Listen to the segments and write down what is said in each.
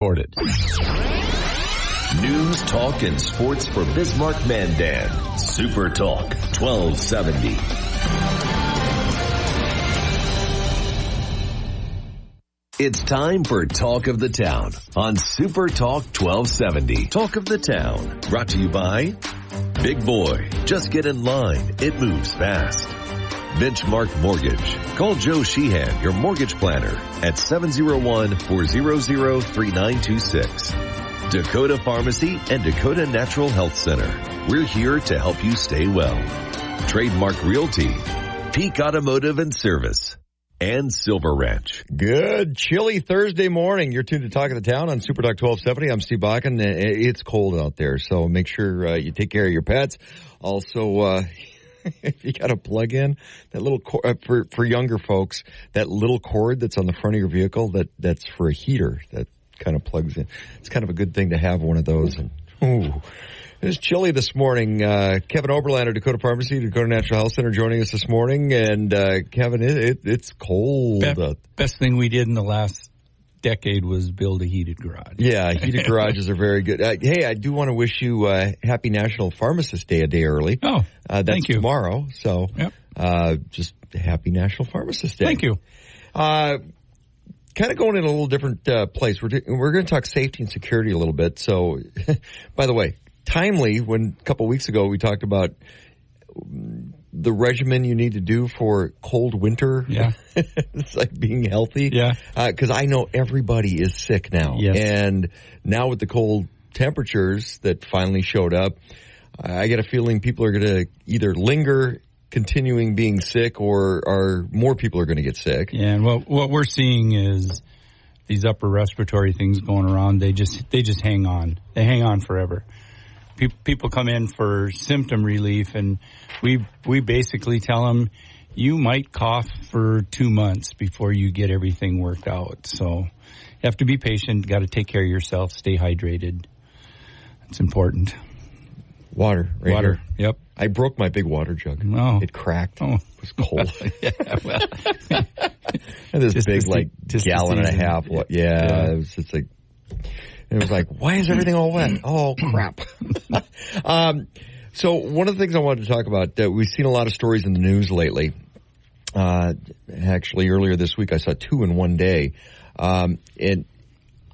Recorded. News, talk, and sports for Bismarck Mandan. Super Talk 1270. It's time for Talk of the Town on Super Talk 1270. Talk of the Town, brought to you by Big Boy. Just get in line. It moves fast. Benchmark Mortgage. Call Joe Sheehan, your mortgage planner, at 701-400-3926. Dakota Pharmacy and Dakota Natural Health Center. We're here to help you stay well. Trademark Realty. Peak Automotive and Service. And Silver Ranch. Good chilly Thursday morning. You're tuned to Talk of the Town on Super Talk 1270. I'm Steve Bakken. It's cold out there, so make sure you take care of your pets. Also, if you got to plug in that little cord, for younger folks, that little cord that's on the front of your vehicle, that's for a heater that kind of plugs in. It's kind of a good thing to have one of those. And it was chilly this morning. Kevin Oberlander, Dakota Pharmacy, Dakota Natural Health Center, joining us this morning. And Kevin, it's cold. Best thing we did in the last decade was build a heated garage. Yeah, heated garages are very good. Hey, I do want to wish you happy National Pharmacist Day a day early. Oh, that's thank you. Tomorrow. So, yep. Just happy National Pharmacist Day. Thank you. Kind of going in a little different place. We're going to talk safety and security a little bit. So, by the way, timely, when a couple of weeks ago we talked about the regimen you need to do for cold winter. Yeah. It's like being healthy. Yeah. Because I know everybody is sick now. Yes. And now with the cold temperatures that finally showed up, I get a feeling people are going to either linger continuing being sick or more people are going to get sick. Yeah, and what we're seeing is these upper respiratory things going around. They just hang on. They hang on forever. People come in for symptom relief, and we basically tell them you might cough for 2 months before you get everything worked out. So you have to be patient. Got to take care of yourself. Stay hydrated. It's important. Water. Right Water. Here. Yep. I broke my big water jug. Oh. It cracked. Oh. It was cold. Yeah, well. And this big, gallon and a half. Yeah. It was just like, it was like, why is everything all wet? Oh, crap. So one of the things I wanted to talk about, we've seen a lot of stories in the news lately. Actually, earlier this week, I saw 2 in one day. And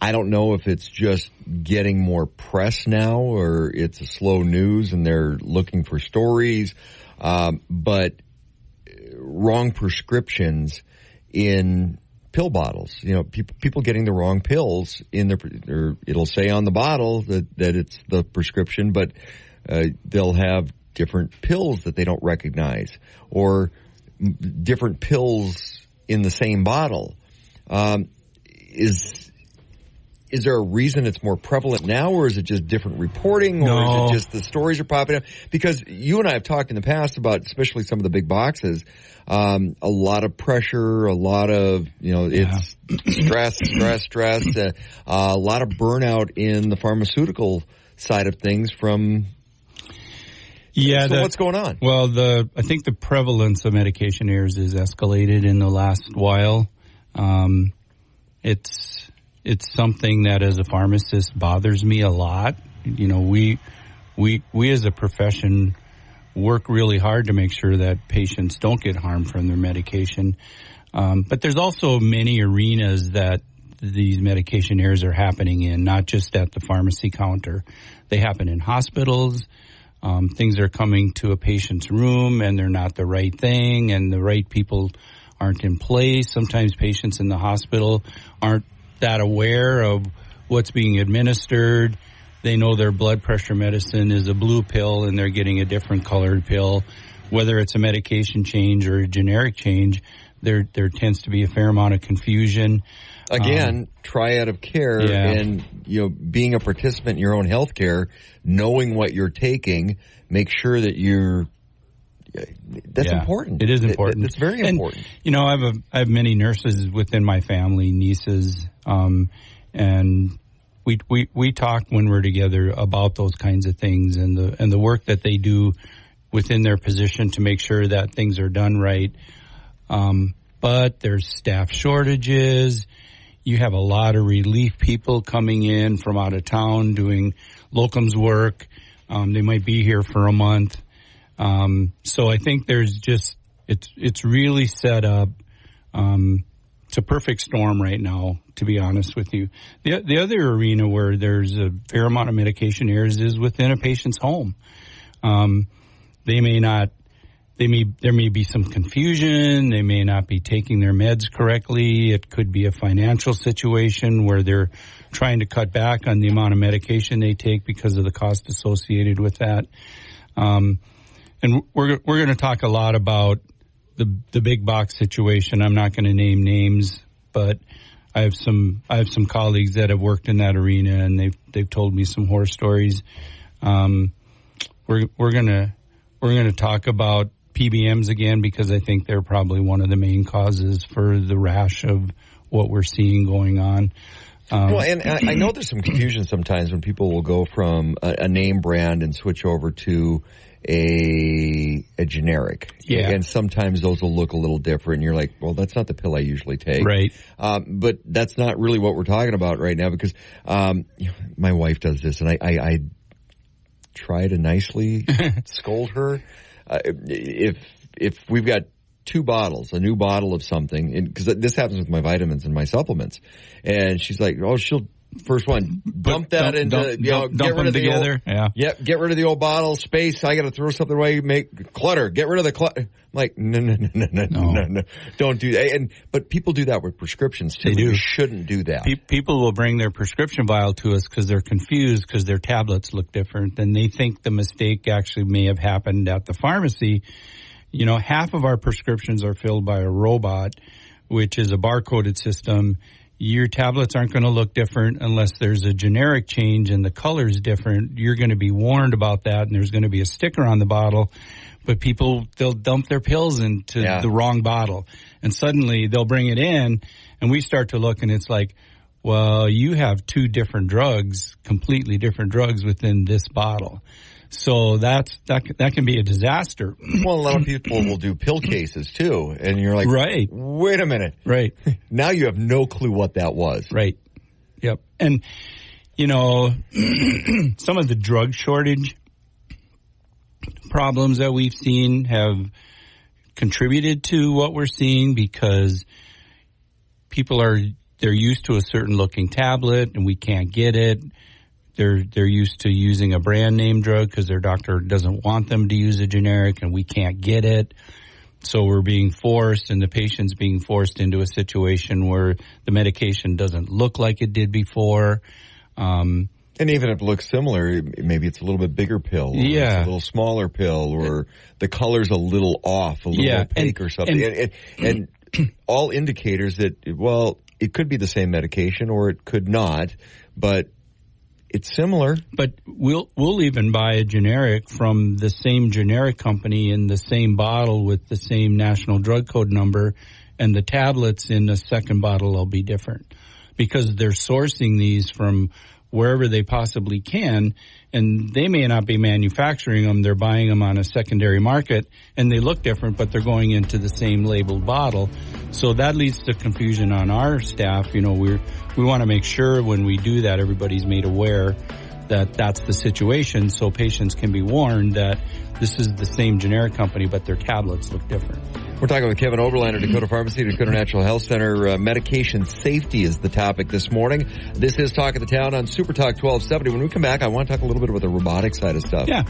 I don't know if it's just getting more press now or it's a slow news and they're looking for stories. But wrong prescriptions in pill bottles. You know, people getting the wrong pills in or it'll say on the bottle that it's the prescription, but they'll have different pills that they don't recognize or different pills in the same bottle. Is there a reason it's more prevalent now, or is it just different reporting, or is it just the stories are popping up? Because you and I have talked in the past about, especially some of the big boxes, a lot of pressure, a lot of, it's stress, a lot of burnout in the pharmaceutical side of things from. Yeah. So what's going on? Well, I think the prevalence of medication errors is escalated in the last while. It's something that as a pharmacist bothers me a lot. You know, we as a profession work really hard to make sure that patients don't get harmed from their medication. But there's also many arenas that these medication errors are happening in, not just at the pharmacy counter. They happen in hospitals. Things are coming to a patient's room and they're not the right thing and the right people aren't in place. Sometimes patients in the hospital aren't that aware of what's being administered. They know their blood pressure medicine is a blue pill and they're getting a different colored pill. Whether it's a medication change or a generic change, there tends to be a fair amount of confusion. Again, triad of care and, being a participant in your own health care, knowing what you're taking, make sure that that's important. It is important. It's very important. I have many nurses within my family, nieces, and we talk when we're together about those kinds of things and the work that they do within their position to make sure that things are done right. But there's staff shortages. You have a lot of relief people coming in from out of town doing locums work. They might be here for a month. So I think there's just, it's really set up. It's a perfect storm right now, to be honest with you. The other arena where there's a fair amount of medication errors is within a patient's home. There may be some confusion. They may not be taking their meds correctly. It could be a financial situation where they're trying to cut back on the amount of medication they take because of the cost associated with that. And we're going to talk a lot about the big box situation. I'm not going to name names, but I have some colleagues that have worked in that arena, and they've told me some horror stories. We're going to talk about PBMs again, because I think they're probably one of the main causes for the rash of what we're seeing going on. Well, and I know there's some confusion sometimes when people will go from a name brand and switch over to a generic. Yeah. And sometimes those will look a little different. And you're like, well, that's not the pill I usually take. Right. But that's not really what we're talking about right now, because my wife does this, and I try to nicely scold her. If we've got two bottles, a new bottle of something, because this happens with my vitamins and my supplements, and she's like, oh, she'll first one dump that into, get rid of the old, get rid of the old bottle space. I got to throw something away, make clutter, get rid of the clutter. I'm like, no, don't do that. But people do that with prescriptions too. They do. You shouldn't do that. People will bring their prescription vial to us because they're confused because their tablets look different, and they think the mistake actually may have happened at the pharmacy. You know, half of our prescriptions are filled by a robot, which is a barcoded system. Your tablets aren't going to look different unless there's a generic change and the color's different. You're going to be warned about that, and there's going to be a sticker on the bottle. But they'll dump their pills into the wrong bottle. And suddenly they'll bring it in, and we start to look, and it's like, well, you have two different drugs, completely different drugs within this bottle. So that can be a disaster. Well, a lot of people will do pill cases too, and you're like, right, wait a minute. Right. Now you have no clue what that was. Right. Yep. And, you know, some of the drug shortage problems that we've seen have contributed to what we're seeing, because they're used to a certain looking tablet and we can't get it. They're used to using a brand name drug because their doctor doesn't want them to use a generic, and we can't get it. So we're being forced, and the patient's being forced into a situation where the medication doesn't look like it did before. And even if it looks similar, maybe it's a little bit bigger pill, or it's a little smaller pill, or the color's a little off, a little opaque or something. And all indicators that, well, it could be the same medication or it could not, but it's similar. But we'll even buy a generic from the same generic company in the same bottle with the same national drug code number, and the tablets in the second bottle will be different because they're sourcing these from wherever they possibly can, and they may not be manufacturing them. They're buying them on a secondary market, and they look different, but they're going into the same labeled bottle. So that leads to confusion on our staff. You know, we want to make sure when we do that, everybody's made aware that that's the situation, so patients can be warned that this is the same generic company, but their tablets look different. We're talking with Kevin Oberlander, Dakota Pharmacy, Dakota Natural Health Center. Medication safety is the topic this morning. This is Talk of the Town on Super Talk 1270. When we come back, I want to talk a little bit about the robotic side of stuff. Yeah.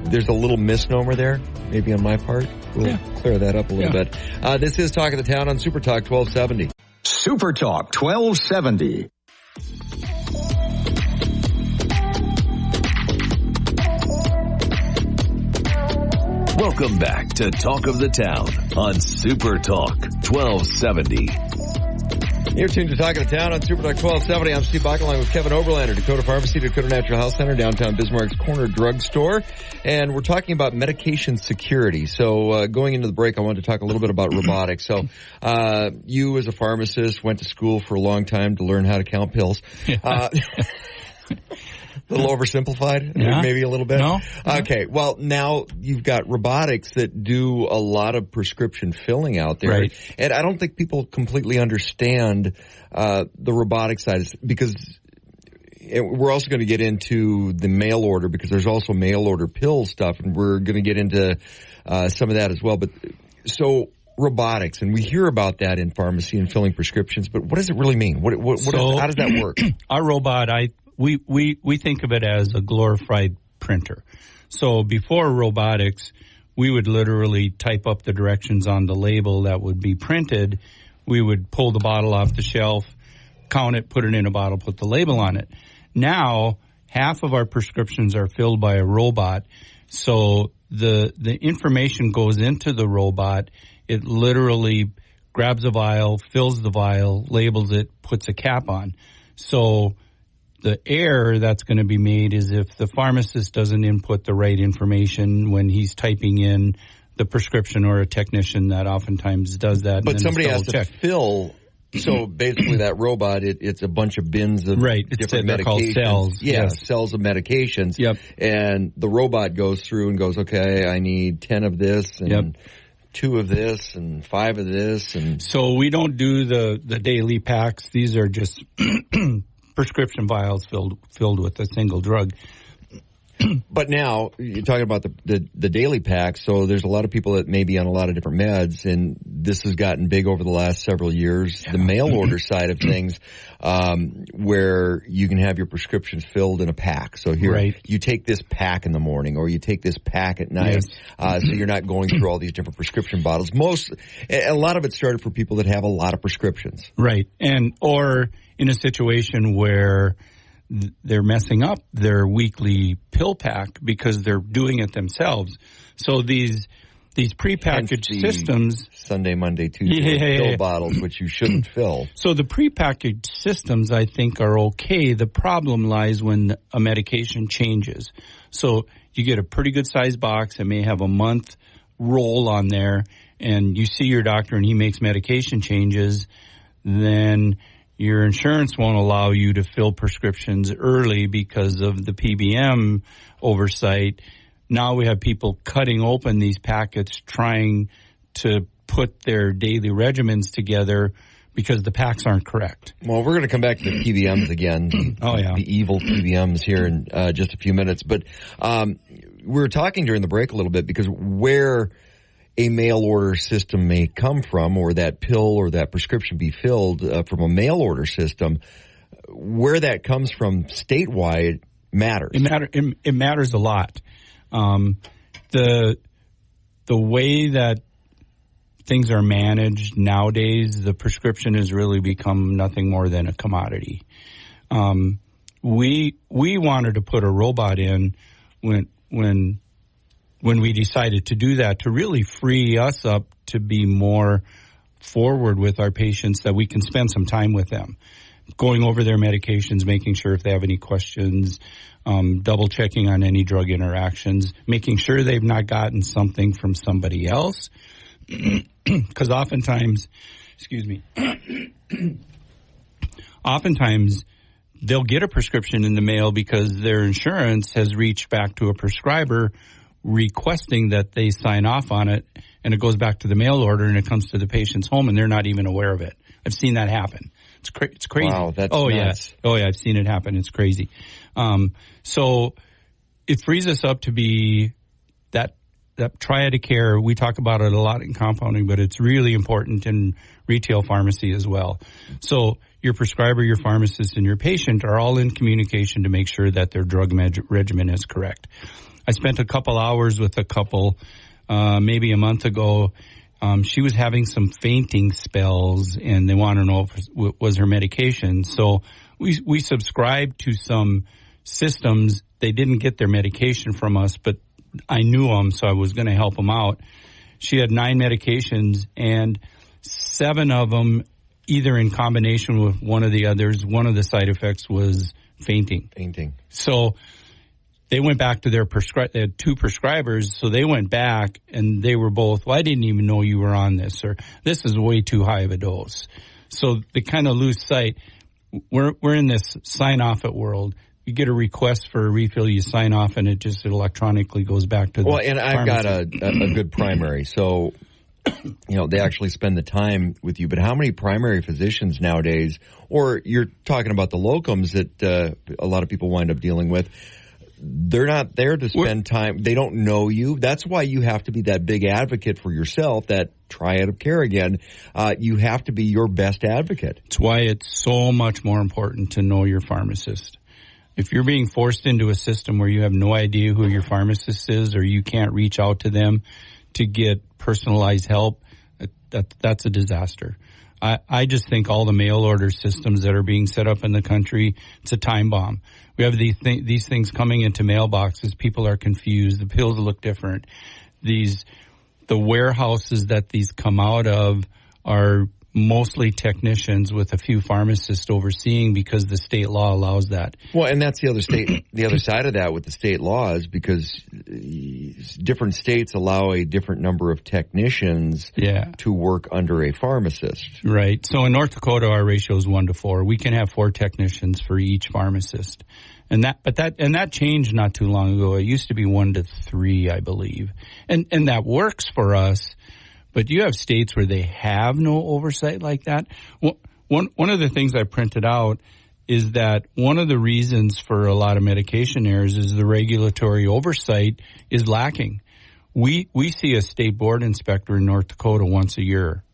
There's a little misnomer there, maybe on my part. We'll clear that up a little bit. This is Talk of the Town on Super Talk 1270. Super Talk 1270. Welcome back to Talk of the Town on Super Talk 1270. You're tuned to Talk of the Town on Super Talk 1270. I'm Steve Bach, along with Kevin Oberlander, Dakota Pharmacy, Dakota Natural Health Center, downtown Bismarck's Corner Drugstore. And we're talking about medication security. So going into the break, I wanted to talk a little bit about robotics. So you as a pharmacist went to school for a long time to learn how to count pills. A little oversimplified, maybe a little bit? No. Okay, well, now you've got robotics that do a lot of prescription filling out there. Right. And I don't think people completely understand the robotic side, because we're also going to get into the mail order, because there's also mail order pill stuff, and we're going to get into some of that as well. But so robotics, and we hear about that in pharmacy and filling prescriptions, but what does it really mean? How does that work? Our robot, we think of it as a glorified printer. So before robotics, we would literally type up the directions on the label that would be printed. We would pull the bottle off the shelf, count it, put it in a bottle, put the label on it. Now, half of our prescriptions are filled by a robot. So the information goes into the robot. It literally grabs a vial, fills the vial, labels it, puts a cap on. So the error that's going to be made is if the pharmacist doesn't input the right information when he's typing in the prescription, or a technician that oftentimes does that. But somebody has to fill. So basically that robot, it's a bunch of bins of different medications. Called cells. Yeah, yes. Cells of medications. Yep. And the robot goes through and goes, okay, I need 10 of this and 2 of this and 5 of this. And so we don't do the daily packs. These are just prescription vials filled with a single drug. But now you're talking about the daily packs. So there's a lot of people that may be on a lot of different meds, and this has gotten big over the last several years. Yeah. The mail order side of things, where you can have your prescriptions filled in a pack. So here, you take this pack in the morning, or you take this pack at night. Yes. So you're not going through all these different prescription bottles. A lot of it started for people that have a lot of prescriptions. Right. Or in a situation where they're messing up their weekly pill pack because they're doing it themselves. So these prepackaged systems, Sunday, Monday, Tuesday pill bottles, which you shouldn't fill. So the prepackaged systems, I think, are okay. The problem lies when a medication changes. So you get a pretty good sized box. It may have a month roll on there, and you see your doctor and he makes medication changes. Then your insurance won't allow you to fill prescriptions early because of the PBM oversight. Now we have people cutting open these packets trying to put their daily regimens together because the packs aren't correct. Well, we're going to come back to the PBMs again. The evil PBMs here in just a few minutes. But we were talking during the break a little bit, because where a mail order system may come from, or that pill or that prescription be filled from a mail order system, where that comes from statewide matters. It matters a lot. The way that things are managed nowadays, the prescription has really become nothing more than a commodity. We wanted to put a robot in when we decided to do that, to really free us up to be more forward with our patients, that we can spend some time with them, going over their medications, making sure if they have any questions, double checking on any drug interactions, making sure they've not gotten something from somebody else. Because oftentimes they'll get a prescription in the mail because their insurance has reached back to a prescriber requesting that they sign off on it, and it goes back to the mail order, and it comes to the patient's home, and they're not even aware of it. I've seen that happen. It's crazy. Wow, that's nuts. Yeah. I've seen it happen. It's crazy. So it frees us up to be that triad of care. We talk about it a lot in compounding, but it's really important in retail pharmacy as well. So your prescriber, your pharmacist, and your patient are all in communication to make sure that their drug regimen is correct. I spent a couple hours with a couple maybe a month ago. She was having some fainting spells, and they want to know if it was her medication. So we subscribed to some systems. They didn't get their medication from us, but I knew them, so I was going to help them out. She had 9 medications, and 7 of them, either in combination with one of the others, one of the side effects was fainting. So they went back to they had 2 prescribers, so they went back, and they were both, well, I didn't even know you were on this, or this is way too high of a dose. So they kind of lose sight. We're in this sign-off it world. you get a request for a refill, you sign off, and it just electronically goes back to the and I've got a good primary, so they actually spend the time with you. But how many primary physicians nowadays, or you're talking about the locums that a lot of people wind up dealing with, they're not there to spend time. They don't know you. That's why you have to be that big advocate for yourself, that triad of care again. You have to be your best advocate. It's why it's so much more important to know your pharmacist. If you're being forced into a system where you have no idea who your pharmacist is, or you can't reach out to them to get personalized help, that's a disaster. I just think all the mail order systems that are being set up in the country, it's a time bomb. We have these things coming into mailboxes. People are confused. The pills look different. The warehouses that these come out of are mostly technicians with a few pharmacists overseeing because the state law allows that. Well, and that's the other side of that with the state laws, because different states allow a different number of technicians to work under a pharmacist. Right. So in North Dakota, our ratio is 1 to 4. We can have 4 technicians for each pharmacist. And that changed not too long ago. It used to be 1 to 3, I believe. And that works for us. But you have states where they have no oversight like that. One of the things I printed out is that one of the reasons for a lot of medication errors is the regulatory oversight is lacking. We see a state board inspector in North Dakota once a year.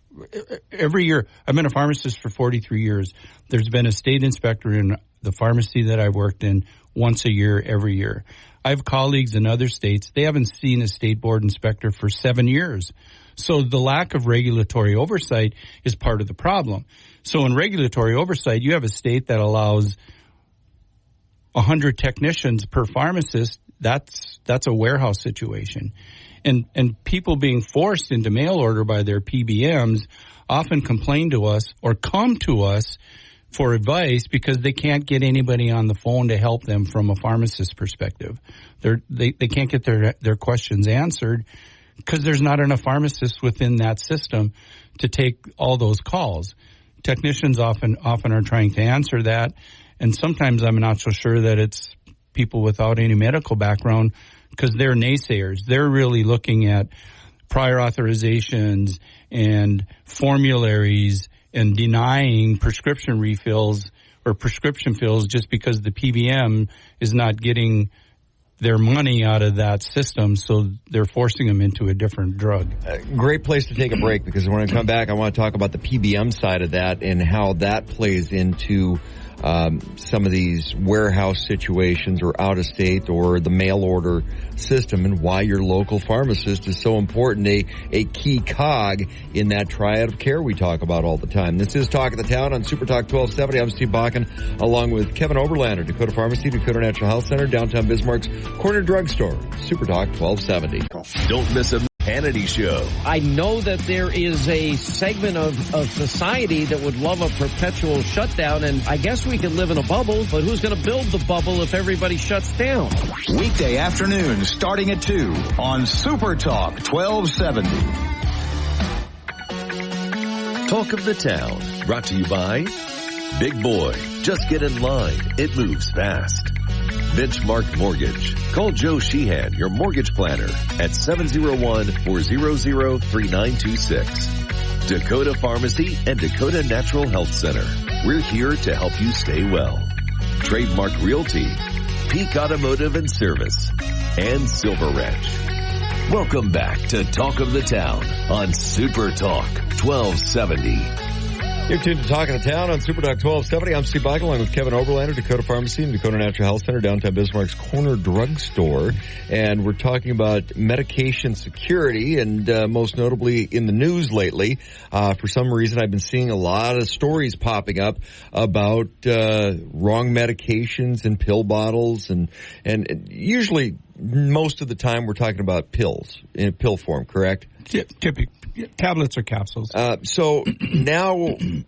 Every year. I've been a pharmacist for 43 years. There's been a state inspector in the pharmacy that I worked in once a year, every year. I have colleagues in other states. They haven't seen a state board inspector for 7 years. So the lack of regulatory oversight is part of the problem. So in regulatory oversight, you have a state that allows 100 technicians per pharmacist. That's a warehouse situation. And people being forced into mail order by their PBMs often complain to us or come to us for advice because they can't get anybody on the phone to help them from a pharmacist perspective. They can't get their questions answered because there's not enough pharmacists within that system to take all those calls. Technicians often are trying to answer that, and sometimes I'm not so sure that it's people without any medical background because they're naysayers. They're really looking at prior authorizations and formularies and denying prescription refills or prescription fills just because the PBM is not getting their money out of that system, so they're forcing them into a different drug. Great place to take a break, because when I come back, I want to talk about the PBM side of that and how that plays into some of these warehouse situations or out of state or the mail order system, and why your local pharmacist is so important, a key cog in that triad of care we talk about all the time. This is Talk of the Town on Super Talk 1270. I'm Steve Bakken, along with Kevin Oberlander, Dakota Pharmacy, Dakota Natural Health Center, downtown Bismarck's Corner Drugstore. Super Talk 1270. Don't miss a Hannity Show. I know that there is a segment of society that would love a perpetual shutdown, and I guess we could live in a bubble, but who's going to build the bubble if everybody shuts down? Weekday afternoons starting at 2 on Super Talk 1270. Talk of the Town, brought to you by Big Boy. Just get in line. It moves fast. Benchmark Mortgage. Call Joe Sheehan, your mortgage planner, at 701-400-3926. Dakota Pharmacy and Dakota Natural Health Center. We're here to help you stay well. Trademark Realty, Peak Automotive and Service, and Silver Ranch. Welcome back to Talk of the Town on Super Talk 1270. You're tuned to Talk of the Town on Super Talk 1270. I'm Steve Bakken, along with Kevin Oberlander, Dakota Pharmacy and Dakota Natural Health Center, downtown Bismarck's Corner Drugstore. And we're talking about medication security, and most notably in the news lately. For some reason, I've been seeing a lot of stories popping up about wrong medications and pill bottles, and usually most of the time we're talking about pills in pill form, correct? Typically, tablets or capsules. So now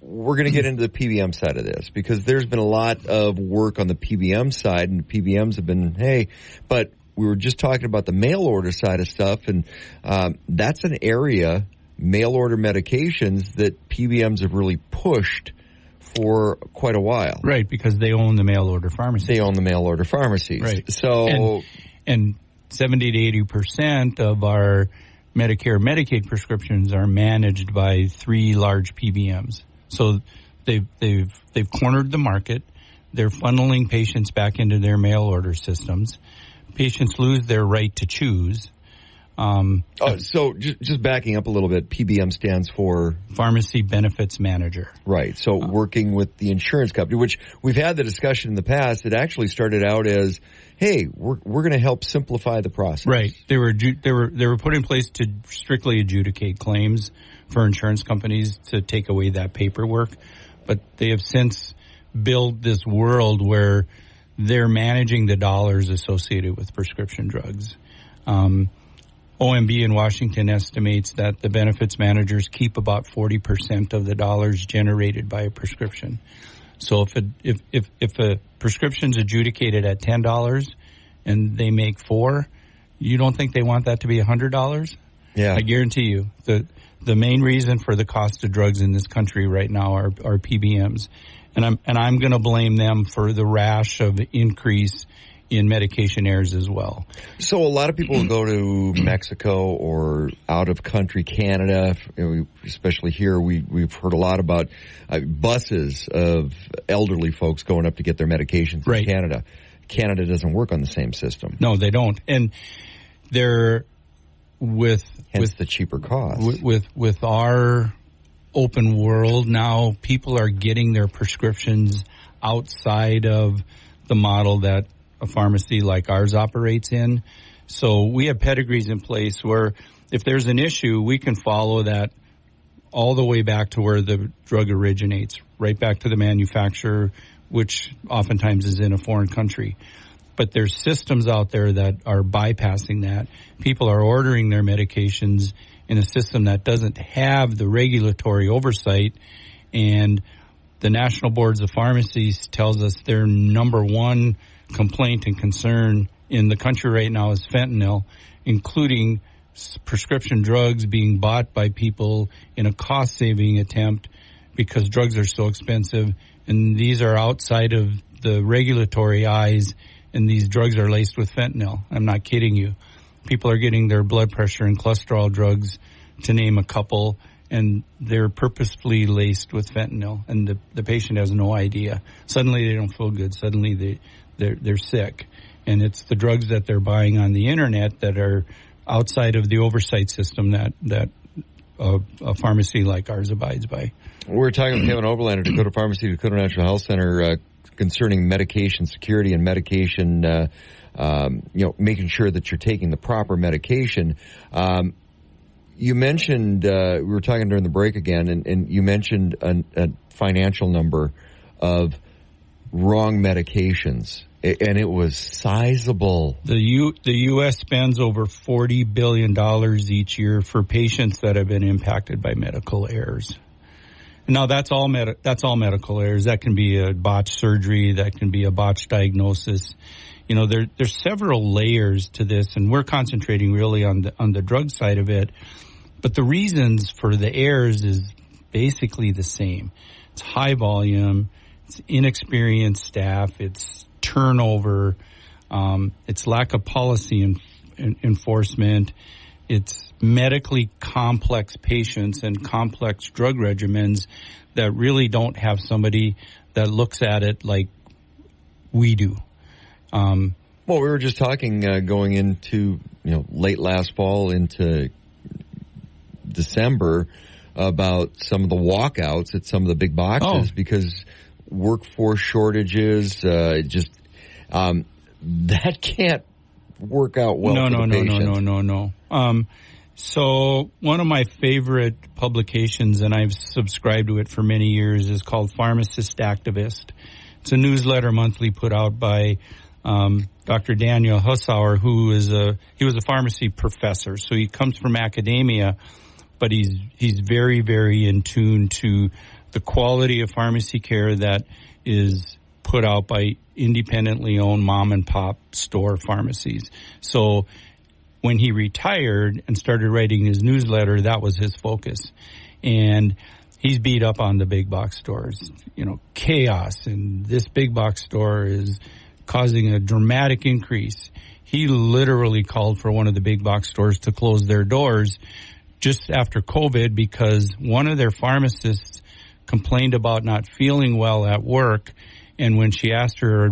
we're going to get into the PBM side of this, because there's been a lot of work on the PBM side, and the PBMs have been, but we were just talking about the mail order side of stuff, and that's an area, mail order medications, that PBMs have really pushed for quite a while. Right, because they own the mail-order pharmacies. They own the mail-order pharmacies. Right. So, and 70 to 80% of our Medicare, Medicaid prescriptions are managed by 3 large PBMs. So they've cornered the market. They're funneling patients back into their mail order systems. Patients lose their right to choose. So just backing up a little bit, PBM stands for Pharmacy Benefits Manager. Right. So working with the insurance company, which we've had the discussion in the past. It actually started out as, hey, we're going to help simplify the process. Right. They were put in place to strictly adjudicate claims for insurance companies to take away that paperwork, but they have since built this world where they're managing the dollars associated with prescription drugs. OMB in Washington estimates that the benefits managers keep about 40% of the dollars generated by a prescription. So if a prescription's adjudicated at $10 and they make $4, you don't think they want that to be $100? Yeah. I guarantee you the main reason for the cost of drugs in this country right now are PBMs. And I'm going to blame them for the rash of increase in medication errors as well. So a lot of people go to Mexico or out of country, Canada, especially here. We've heard a lot about buses of elderly folks going up to get their medications in Canada. Canada doesn't work on the same system. No, they don't. And they're hence the cheaper cost. With our open world now, people are getting their prescriptions outside of the model that a pharmacy like ours operates in. So we have pedigrees in place where if there's an issue, we can follow that all the way back to where the drug originates, right back to the manufacturer, which oftentimes is in a foreign country. But there's systems out there that are bypassing that. People are ordering their medications in a system that doesn't have the regulatory oversight, and the National Boards of Pharmacies tells us their number one complaint and concern in the country right now is fentanyl, including prescription drugs being bought by people in a cost-saving attempt because drugs are so expensive, and these are outside of the regulatory eyes, and these drugs are laced with fentanyl. I'm not kidding you. People are getting their blood pressure and cholesterol drugs, to name a couple, and they're purposefully laced with fentanyl, and the patient has no idea. Suddenly they don't feel good. Suddenly they're sick, and it's the drugs that they're buying on the internet that are outside of the oversight system that a pharmacy like ours abides by. We're talking with Kevin Oberlander, Dakota Pharmacy, Dakota National Health Center, concerning medication security and medication, making sure that you're taking the proper medication. You mentioned, we were talking during the break again, and you mentioned a financial number of wrong medications, and it was sizable. The U.S. spends over $40 billion each year for patients that have been impacted by medical errors. Now, that's all medical errors. That can be a botched surgery. That can be a botched diagnosis. You know, there's several layers to this, and we're concentrating really on the drug side of it. But the reasons for the errors is basically the same. It's high volume, it's inexperienced staff, it's turnover, it's lack of policy enforcement, it's medically complex patients and complex drug regimens that really don't have somebody that looks at it like we do. Well, we were just talking going into late last fall into December about some of the walkouts at some of the big boxes because workforce shortages. That can't work out well. No. So one of my favorite publications, and I've subscribed to it for many years, is called Pharmacist Activist. It's a newsletter monthly put out by Dr. Daniel Hussauer, he was a pharmacy professor, so he comes from academia, but he's very, very in tune to the quality of pharmacy care that is put out by independently owned mom and pop store pharmacies. So when he retired and started writing his newsletter, that was his focus. And he's beat up on the big box stores. Chaos, and this big box store is causing a dramatic increase. He literally called for one of the big box stores to close their doors just after COVID because one of their pharmacists complained about not feeling well at work. And when she asked her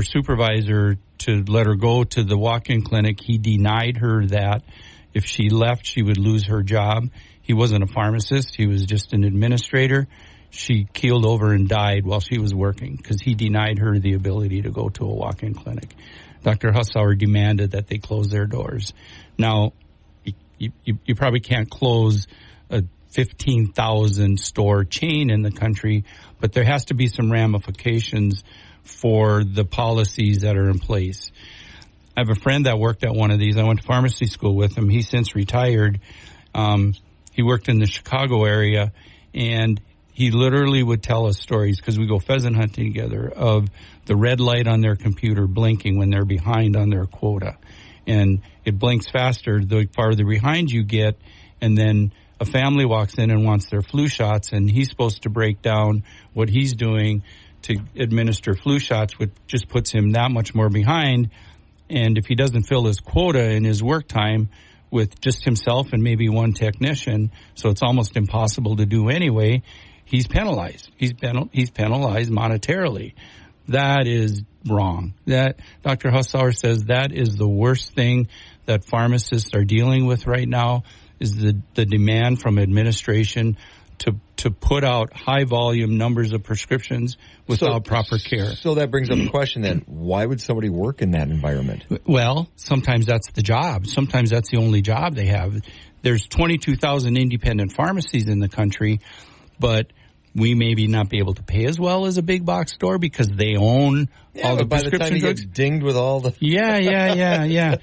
supervisor to let her go to the walk-in clinic, he denied her that. If she left, she would lose her job. He wasn't a pharmacist. He was just an administrator. She keeled over and died while she was working because he denied her the ability to go to a walk-in clinic. Dr. Hussauer demanded that they close their doors. Now, you probably can't close a 15,000 store chain in the country, but there has to be some ramifications for the policies that are in place. I have a friend that worked at one of these. I went to pharmacy school with him. He's since retired. He worked in the Chicago area, and he literally would tell us stories, because we go pheasant hunting together, of the red light on their computer blinking when they're behind on their quota. And it blinks faster the farther behind you get, and then a family walks in and wants their flu shots, and he's supposed to break down what he's doing to administer flu shots, which just puts him that much more behind. And if he doesn't fill his quota in his work time with just himself and maybe one technician, so it's almost impossible to do anyway, he's penalized. He's penalized monetarily. That is wrong. That Dr. Hussauer says that is the worst thing that pharmacists are dealing with right now, is the demand from administration to put out high volume numbers of prescriptions without proper care. So that brings up a question then. Why would somebody work in that environment? Well, sometimes that's the job. Sometimes that's the only job they have. There's 22,000 independent pharmacies in the country, but we maybe not be able to pay as well as a big box store because they own all the prescription drugs. By the time he gets dinged with all the... Yeah.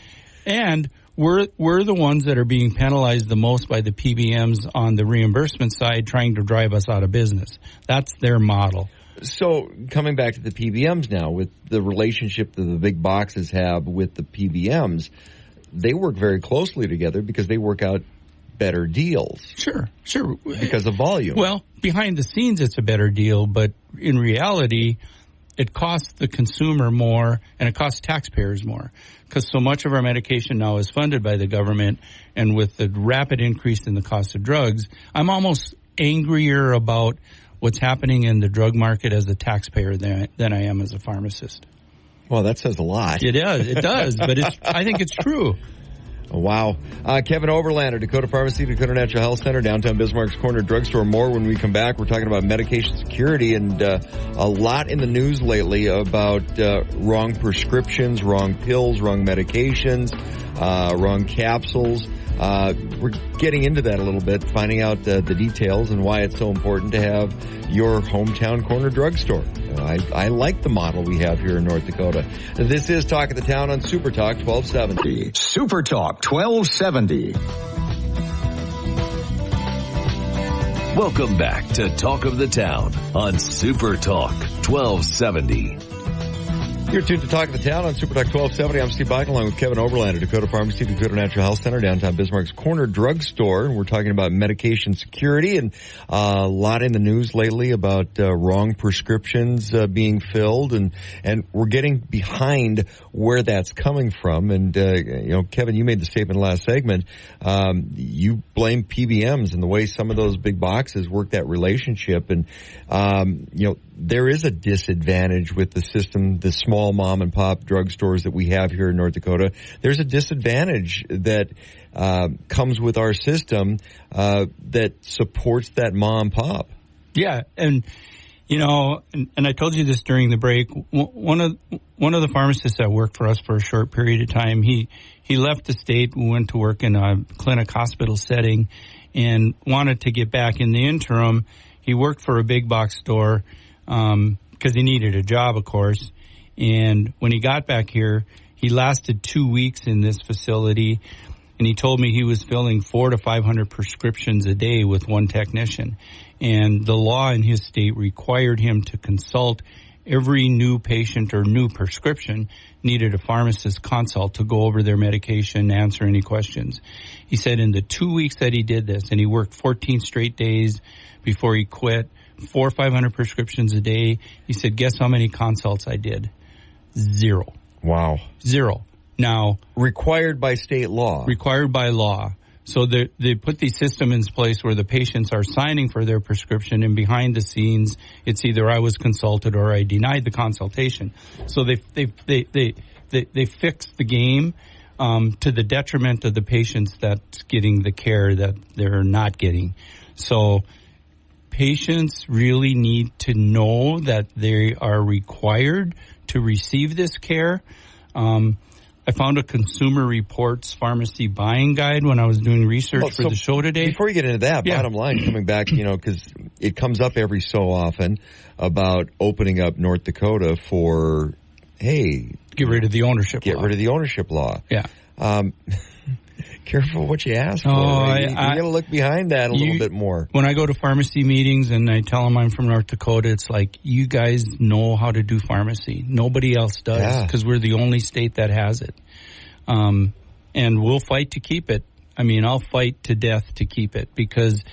And we're the ones that are being penalized the most by the PBMs on the reimbursement side, trying to drive us out of business. That's their model. So coming back to the PBMs now, with the relationship that the big boxes have with the PBMs, they work very closely together because they work out better deals. Sure. Because of volume. Well, behind the scenes it's a better deal, but in reality it costs the consumer more and it costs taxpayers more, because so much of our medication now is funded by the government, and with the rapid increase in the cost of drugs, I'm almost angrier about what's happening in the drug market as a taxpayer than I am as a pharmacist. Well, that says a lot. It does, but I think it's true. Oh, wow. Kevin Oberlander, Dakota Pharmacy, Dakota Natural Health Center, downtown Bismarck's Corner Drugstore. More when we come back. We're talking about medication security, and a lot in the news lately about wrong prescriptions, wrong pills, wrong medications, wrong capsules. We're getting into that a little bit, finding out the details and why it's so important to have your hometown corner drugstore. I like the model we have here in North Dakota. This is Talk of the Town on Super Talk 1270. Super Talk 1270. Welcome back to Talk of the Town on Super Talk 1270. You're tuned to Talk of the Town on Super Talk 1270. I'm Steve Biden, along with Kevin Oberlander, Dakota Pharmacy, Dakota Natural Health Center, downtown Bismarck's Corner Drugstore. And we're talking about medication security, and a lot in the news lately about wrong prescriptions being filled, and we're getting behind where that's coming from. And Kevin, you made the statement last segment. You blame PBMs and the way some of those big boxes work that relationship, and there is a disadvantage with the system, the small mom and pop drugstores that we have here in North Dakota. There's a disadvantage that comes with our system that supports that mom and pop. Yeah, and I told you this during the break. One of the pharmacists that worked for us for a short period of time, he left the state, went to work in a clinic hospital setting, and wanted to get back. In the interim, he worked for a big box store because he needed a job, of course. And when he got back here, he lasted 2 weeks in this facility, and he told me he was filling 400 to 500 prescriptions a day with one technician. And the law in his state required him to consult every new patient or new prescription needed a pharmacist consult to go over their medication, answer any questions. He said in the 2 weeks that he did this, and he worked 14 straight days before he quit, 400 or 500 prescriptions a day. He said, guess how many consults I did? 0. Wow. 0. Now, required by state law. Required by law. So they put these systems in place where the patients are signing for their prescription, and behind the scenes, it's either I was consulted or I denied the consultation. So they fix the game to the detriment of the patients that's getting the care that they're not getting. So patients really need to know that they are required to receive this care. I found a Consumer Reports pharmacy buying guide when I was doing research for the show today. Before you get into that, bottom line, coming back, because it comes up every so often about opening up North Dakota for, hey, get rid of the ownership law. Get rid of the ownership law. Yeah. Careful what you ask for. You got to look behind that a little bit more. When I go to pharmacy meetings and I tell them I'm from North Dakota, it's like, you guys know how to do pharmacy. Nobody else does, because we're the only state that has it. And we'll fight to keep it. I mean, I'll fight to death to keep it, because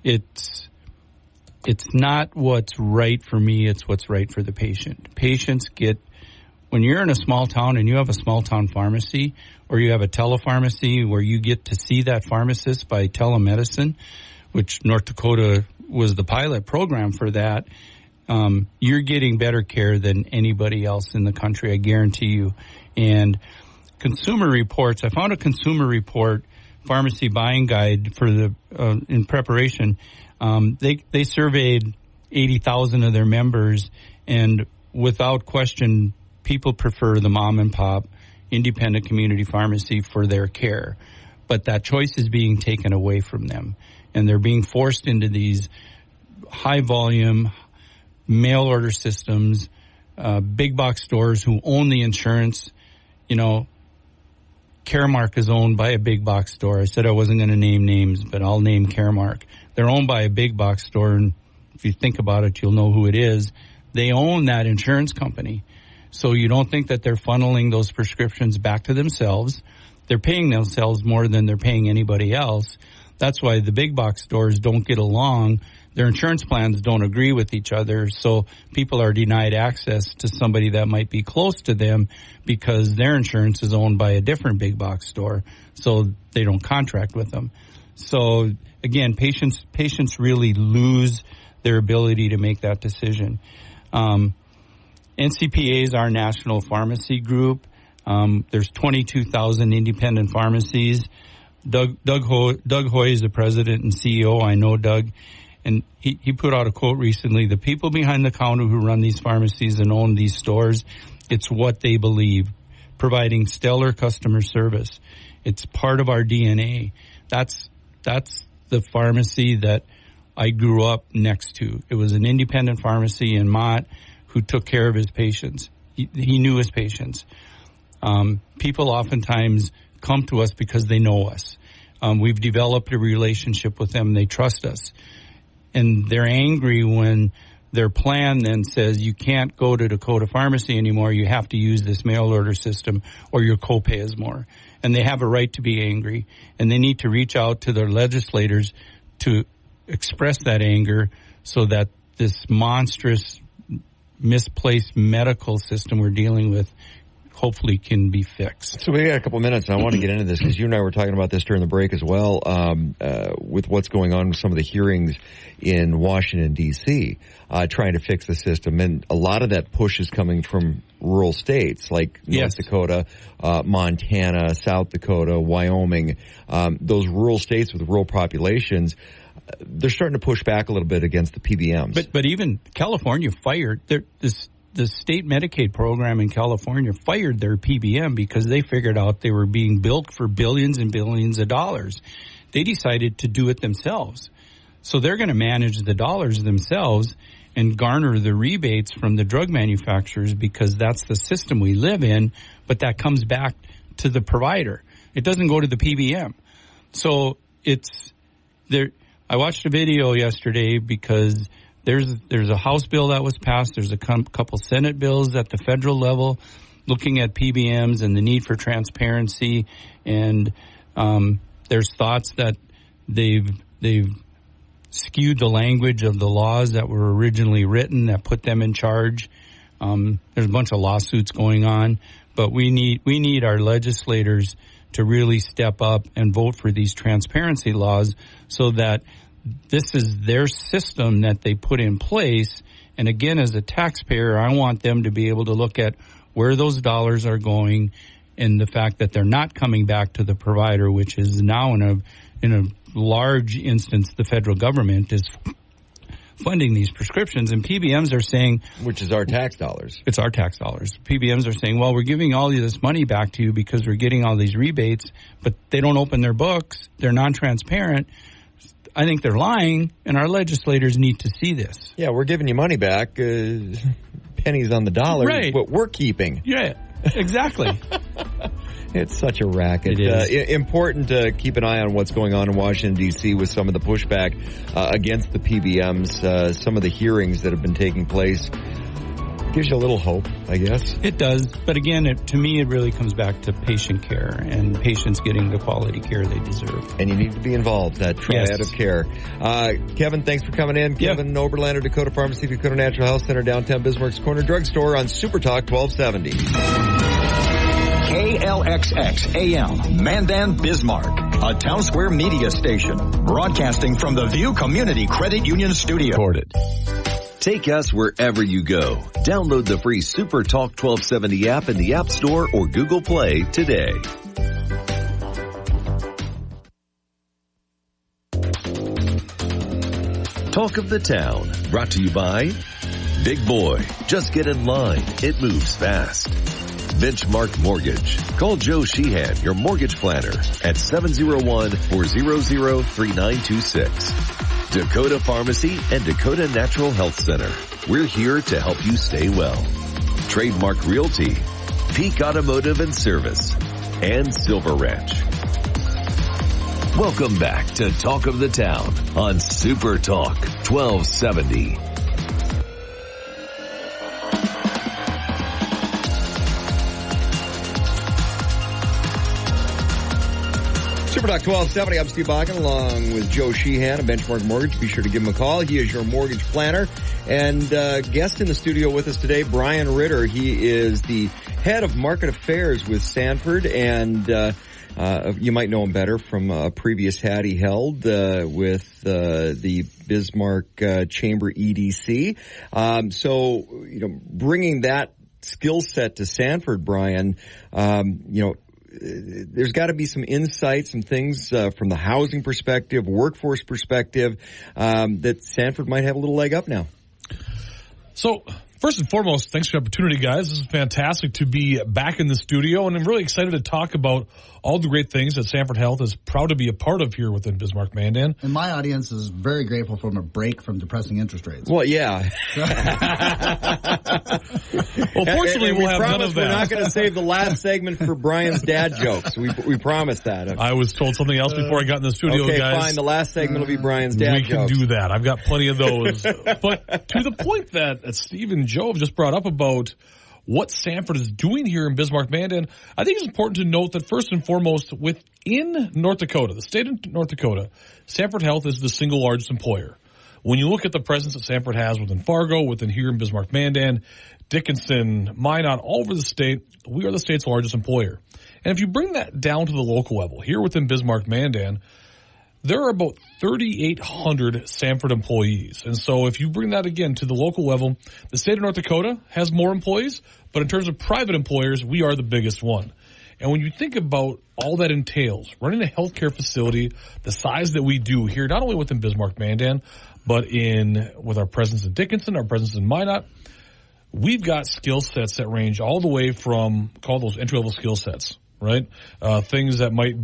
it's not what's right for me, it's what's right for the patient. Patients get, when you're in a small town and you have a small town pharmacy, or you have a telepharmacy where you get to see that pharmacist by telemedicine, which North Dakota was the pilot program for that, you're getting better care than anybody else in the country, I guarantee you. And Consumer Reports, I found a Consumer Report pharmacy buying guide for the in preparation. They surveyed 80,000 of their members, and without question, people prefer the mom and pop independent community pharmacy for their care. But that choice is being taken away from them, and they're being forced into these high volume mail order systems, big box stores who own the insurance. Caremark is owned by a big box store. I said I wasn't going to name names, but I'll name Caremark. They're owned by a big box store, and if you think about it, you'll know who it is. They own that insurance company. So you don't think that they're funneling those prescriptions back to themselves. They're paying themselves more than they're paying anybody else. That's why the big box stores don't get along. Their insurance plans don't agree with each other. So people are denied access to somebody that might be close to them because their insurance is owned by a different big box store. So they don't contract with them. So again, patients really lose their ability to make that decision. NCPA is our national pharmacy group. There's 22,000 independent pharmacies. Doug Hoy is the president and CEO. I know Doug. And he put out a quote recently: the people behind the counter who run these pharmacies and own these stores, it's what they believe, providing stellar customer service. It's part of our DNA. That's the pharmacy that I grew up next to. It was an independent pharmacy in Mott who took care of his patients. He knew his patients. People oftentimes come to us because they know us. We've developed a relationship with them. They trust us. And they're angry when their plan then says you can't go to Dakota Pharmacy anymore. You have to use this mail order system or your copay is more. And they have a right to be angry. And they need to reach out to their legislators to express that anger so that this monstrous misplaced medical system we're dealing with hopefully can be fixed. So we got a couple minutes, and I want to get into this because you and I were talking about this during the break as well, with what's going on with some of the hearings in Washington, D.C., trying to fix the system. And a lot of that push is coming from rural states like North Dakota, Montana, South Dakota, Wyoming, those rural states with rural populations. They're starting to push back a little bit against the PBMs. But even California fired the state Medicaid program in California fired their PBM because they figured out they were being billed for billions and billions of dollars. They decided to do it themselves. So they're going to manage the dollars themselves and garner the rebates from the drug manufacturers because that's the system we live in, but that comes back to the provider. It doesn't go to the PBM. So it's there. I watched a video yesterday because there's a House bill that was passed. There's a couple Senate bills at the federal level looking at PBMs and the need for transparency. And there's thoughts that they've skewed the language of the laws that were originally written that put them in charge. There's a bunch of lawsuits going on, but we need our legislators to really step up and vote for these transparency laws so that this is their system that they put in place. And again, as a taxpayer, I want them to be able to look at where those dollars are going and the fact that they're not coming back to the provider, which is now in a large instance, the federal government is funding these prescriptions, and PBMs are saying... Which is our tax dollars. It's our tax dollars. PBMs are saying, well, we're giving all of this money back to you because we're getting all these rebates, but they don't open their books. They're non-transparent. I think they're lying, and our legislators need to see this. Yeah, we're giving you money back, pennies on the dollar, right. What we're keeping. Yeah, exactly. It's such a racket. It is. Important to keep an eye on what's going on in Washington, D.C. with some of the pushback against the PBMs, some of the hearings that have been taking place. Gives you a little hope, I guess. It does. But again, to me, it really comes back to patient care and patients getting the quality care they deserve. And you need to be involved, that triad of care. Kevin, thanks for coming in. Kevin Oberlander, Dakota Pharmacy, Dakota Natural Health Center, downtown Bismarck's Corner Drugstore on Super Talk 1270. KLXX AM, Mandan, Bismarck, a Town Square media station, broadcasting from the View Community Credit Union studio. Take us wherever you go. Download the free Super Talk 1270 app in the App Store or Google Play today. Talk of the Town, brought to you by Big Boy. Just get in line. It moves fast. Benchmark Mortgage. Call Joe Sheehan, your mortgage planner, at 701-400-3926. Dakota Pharmacy and Dakota Natural Health Center. We're here to help you stay well. Trademark Realty, Peak Automotive and Service, and Silver Ranch. Welcome back to Talk of the Town on Super Talk 1270. Super Talk 1270. I'm Steve Bakken along with Joe Sheehan of Benchmark Mortgage. Be sure to give him a call. He is your mortgage planner. And guest in the studio with us today, Brian Ritter. He is the head of market affairs with Sanford, and you might know him better from a previous hat he held with the Bismarck Chamber EDC. So, bringing that skill set to Sanford, Brian, there's got to be some insights, some things from the housing perspective, workforce perspective, that Sanford might have a little leg up now. So, first and foremost, thanks for the opportunity, guys. This is fantastic to be back in the studio, and I'm really excited to talk about all the great things that Sanford Health is proud to be a part of here within Bismarck Mandan. And my audience is very grateful for a break from depressing interest rates. Well, yeah. Well, fortunately, we'll have none of that. We're not going to save the last segment for Brian's dad jokes. We promised that. I was told something else before I got in the studio, okay, guys. Okay, fine. The last segment will be Brian's dad jokes. We can do that. I've got plenty of those. But to the point that Steve and Joe have just brought up about what Sanford is doing here in Bismarck Mandan, I think it's important to note that first and foremost, within North Dakota, the state of North Dakota, Sanford Health is the single largest employer. When you look at the presence that Sanford has within Fargo, within here in Bismarck Mandan, Dickinson, Minot, all over the state, we are the state's largest employer. And if you bring that down to the local level, here within Bismarck Mandan, there are about 3,800 Sanford employees. And so if you bring that again to the local level, the state of North Dakota has more employees, but in terms of private employers, we are the biggest one. And when you think about all that entails, running a healthcare facility the size that we do here, not only within Bismarck Mandan, but with our presence in Dickinson, our presence in Minot, we've got skill sets that range all the way from, call those entry-level skill sets, right? Things that might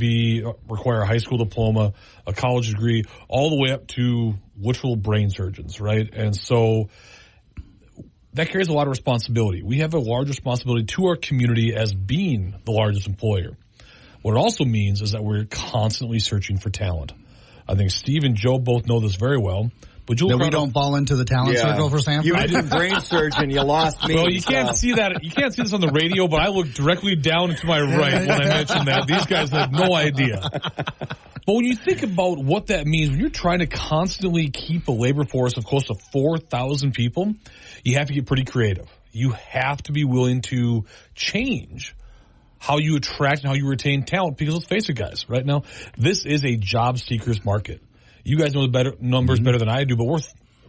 require a high school diploma, a college degree, all the way up to literal brain surgeons, right? And so that carries a lot of responsibility. We have a large responsibility to our community as being the largest employer. What it also means is that we're constantly searching for talent. I think Steve and Joe both know this very well. But you'll we don't fall into the talent circle for Sanford. You did brain surgeon. You lost me. Well, you can't see that. You can't see this on the radio, but I looked directly down to my right when I mentioned that. These guys had no idea. But when you think about what that means, when you're trying to constantly keep a labor force of close to 4,000 people, you have to get pretty creative. You have to be willing to change how you attract and how you retain talent, because let's face it, guys, right now, this is a job seekers market. You guys know the numbers better than I do, but we're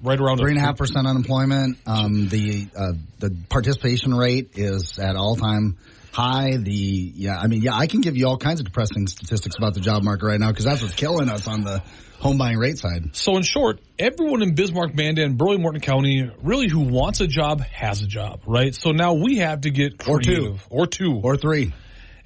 right around 3.5% unemployment. The participation rate is at all-time high. I can give you all kinds of depressing statistics about the job market right now, because that's what's killing us on the home buying rate side. So in short, everyone in Bismarck, Mandan, Burley, Morton County, really who wants a job has a job, right? So now we have to get creative. Or two. Or three.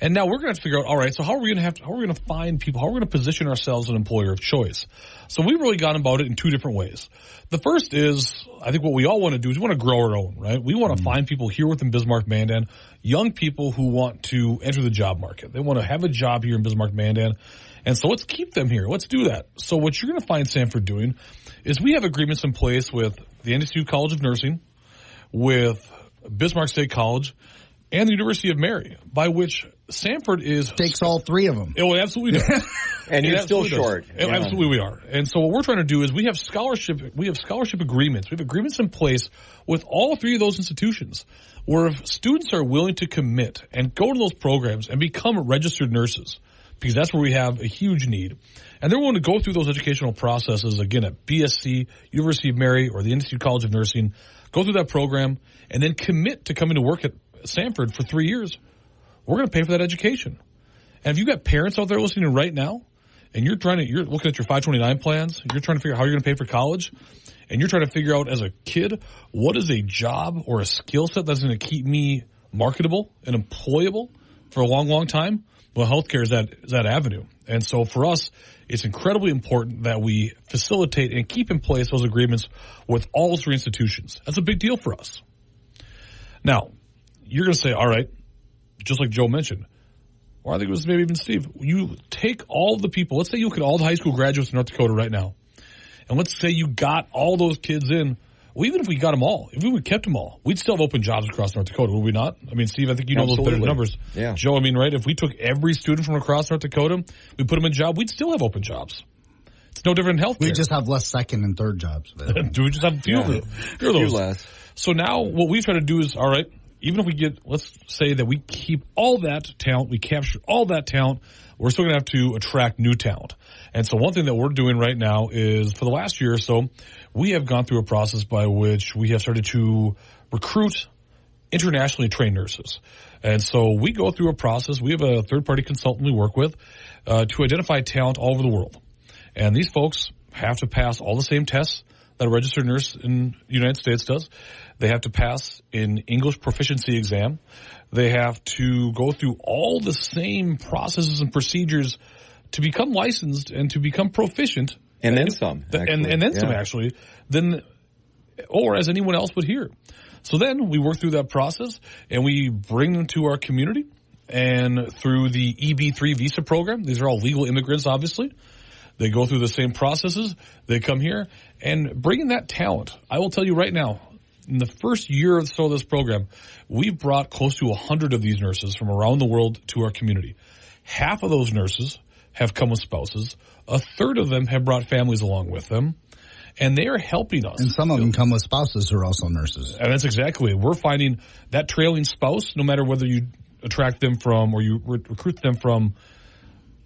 And now we're going to have to figure out, all right, so how are we going to find people? How are we going to position ourselves as an employer of choice? So we've really gone about it in two different ways. The first is, I think what we all want to do is we want to grow our own, right? We want to find people here within Bismarck, Mandan, young people who want to enter the job market. They want to have a job here in Bismarck, Mandan. And so let's keep them here. Let's do that. So what you're going to find Sanford doing is we have agreements in place with the Institute College of Nursing, with Bismarck State College, and the University of Mary, by which Sanford takes all three of them. It absolutely does. And you're still short. Absolutely we are. And so what we're trying to do is we have scholarship agreements. We have agreements in place with all three of those institutions, where if students are willing to commit and go to those programs and become registered nurses, because that's where we have a huge need, and they're willing to go through those educational processes, again, at BSC, University of Mary, or the Institute College of Nursing, go through that program, and then commit to coming to work at Sanford for 3 years, we're going to pay for that education. And if you've got parents out there listening right now, and you're looking at your 529 plans, you're trying to figure out how you're going to pay for college, and you're trying to figure out as a kid, what is a job or a skill set that's going to keep me marketable and employable for a long, long time, well, healthcare is that avenue. And so for us, it's incredibly important that we facilitate and keep in place those agreements with all three institutions. That's a big deal for us. Now, you're going to say, all right, just like Joe mentioned, or I think it was maybe even Steve, you take all the people, let's say you look at all the high school graduates in North Dakota right now, and let's say you got all those kids in. Well, even if we got them all, if we would kept them all, we'd still have open jobs across North Dakota, would we not? I mean, Steve, I think you know those better numbers. Yeah. Joe, I mean, right, if we took every student from across North Dakota, we put them in a job, we'd still have open jobs. It's no different in healthcare. We just have less second and third jobs. Do we just have few of those? Less. So now what we try to do is, all right, even if we get, let's say that we keep all that talent, we capture all that talent, we're still going to have to attract new talent. And so one thing that we're doing right now is, for the last year or so, we have gone through a process by which we have started to recruit internationally trained nurses. And so we go through a process. We have a third-party consultant we work with to identify talent all over the world. And these folks have to pass all the same tests that a registered nurse in the United States does. They have to pass an English proficiency exam. They have to go through all the same processes and procedures to become licensed and to become proficient. And then some. And then some, actually. Or as anyone else would hear. So then we work through that process, and we bring them to our community. And through the EB3 visa program, these are all legal immigrants, obviously. They go through the same processes. They come here, and bringing that talent, I will tell you right now, in the first year or so of this program, we've brought close to 100 of these nurses from around the world to our community. Half of those nurses have come with spouses. A third of them have brought families along with them, and they are helping us. And some of them come with spouses who are also nurses. And that's exactly it. We're finding that trailing spouse, no matter whether you attract them from or you recruit them from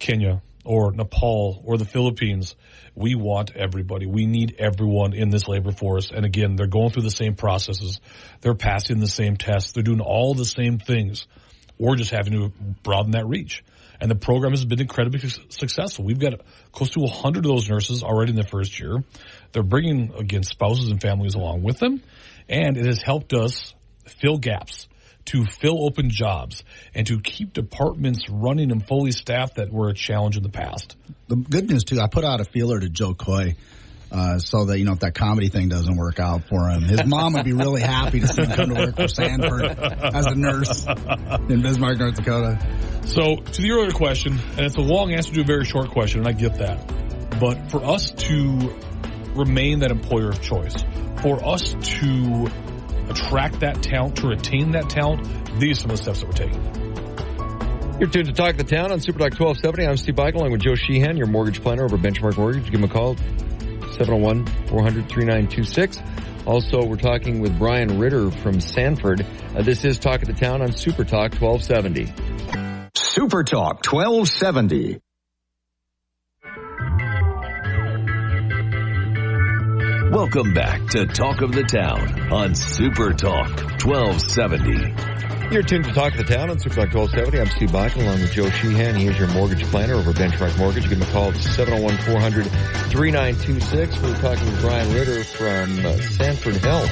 Kenya or Nepal or the Philippines, we want everybody. We need everyone in this labor force. And again, they're going through the same processes. They're passing the same tests. They're doing all the same things. We're just having to broaden that reach. And the program has been incredibly successful. We've got close to 100 of those nurses already in the first year. They're bringing, again, spouses and families along with them. And it has helped us fill gaps, to fill open jobs, and to keep departments running and fully staffed that were a challenge in the past. The good news, too, I put out a feeler to Joe Coy so that, if that comedy thing doesn't work out for him, his mom would be really happy to see him come to work for Sanford as a nurse in Bismarck, North Dakota. So, to the earlier question, and it's a long answer to a very short question, and I get that, but for us to remain that employer of choice. For us to attract that talent, to retain that talent, these are some of the steps that we're taking. You're tuned to Talk the Town on Super Talk 1270. I'm Steve Bike along with Joe Sheehan, your mortgage planner over Benchmark Mortgage. Give him a call, 701-400-3926. Also, we're talking with Brian Ritter from Sanford. This is Talk of the Town on Super Talk 1270. Super Talk 1270. Welcome back to Talk of the Town on Super Talk 1270. You're tuned to Talk of the Town on Super Talk 1270. I'm Steve Bach along with Joe Sheehan. He is your mortgage planner over Benchmark Mortgage. Give him a call at 701-400-3926. We're talking with Brian Ritter from Sanford Health.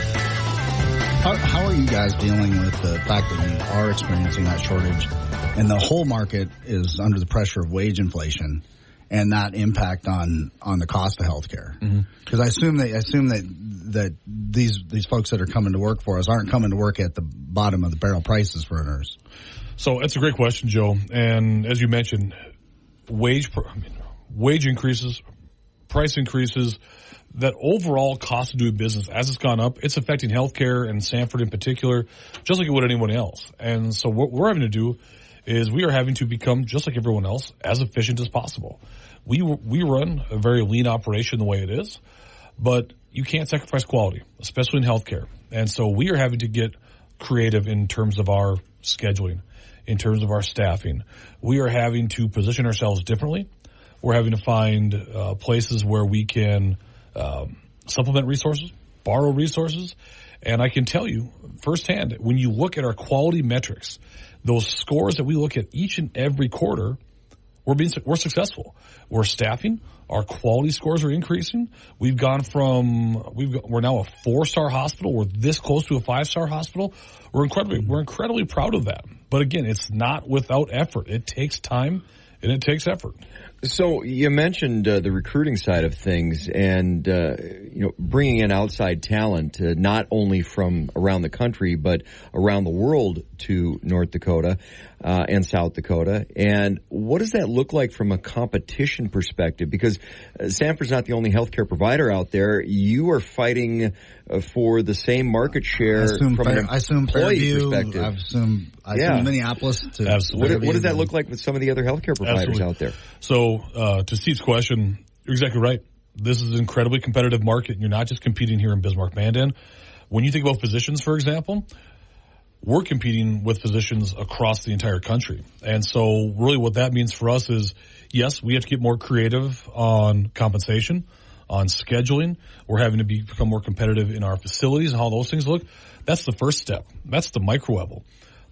How are you guys dealing with the fact that we are experiencing that shortage and the whole market is under the pressure of wage inflation and that impact on the cost of healthcare? Because I assume that these folks that are coming to work for us aren't coming to work at the bottom of the barrel prices for a nurse. So that's a great question, Joe. And as you mentioned, wage increases, price increases, that overall cost of doing business, as it's gone up, it's affecting healthcare and Sanford in particular, just like it would anyone else. And so what we're having to do is we are having to become, just like everyone else, as efficient as possible. We run a very lean operation the way it is, but you can't sacrifice quality, especially in healthcare. And so we are having to get creative in terms of our scheduling, in terms of our staffing. We are having to position ourselves differently. We're having to find places where we can supplement resources, borrow resources. And I can tell you firsthand, when you look at our quality metrics, those scores that we look at each and every quarter, we're successful. We're staffing. Our quality scores are increasing. We're now a 4-star hospital. We're this close to a 5-star hospital. We're incredibly proud of that. But again, it's not without effort. It takes time and it takes effort. So you mentioned the recruiting side of things and bringing in outside talent, not only from around the country but around the world to North Dakota and South Dakota. And what does that look like from a competition perspective? Because Sanford's not the only healthcare provider out there. You are fighting for the same market share from an employee perspective. I assume Minneapolis. Absolutely. What does that look like with some of the other healthcare providers out there? So to Steve's question, you're exactly right. This is an incredibly competitive market, and you're not just competing here in Bismarck Mandan. When you think about physicians, for example, we're competing with physicians across the entire country. And so really what that means for us is, yes, we have to get more creative on compensation, on scheduling. We're having to become more competitive in our facilities and how those things look. That's the first step. That's the micro level.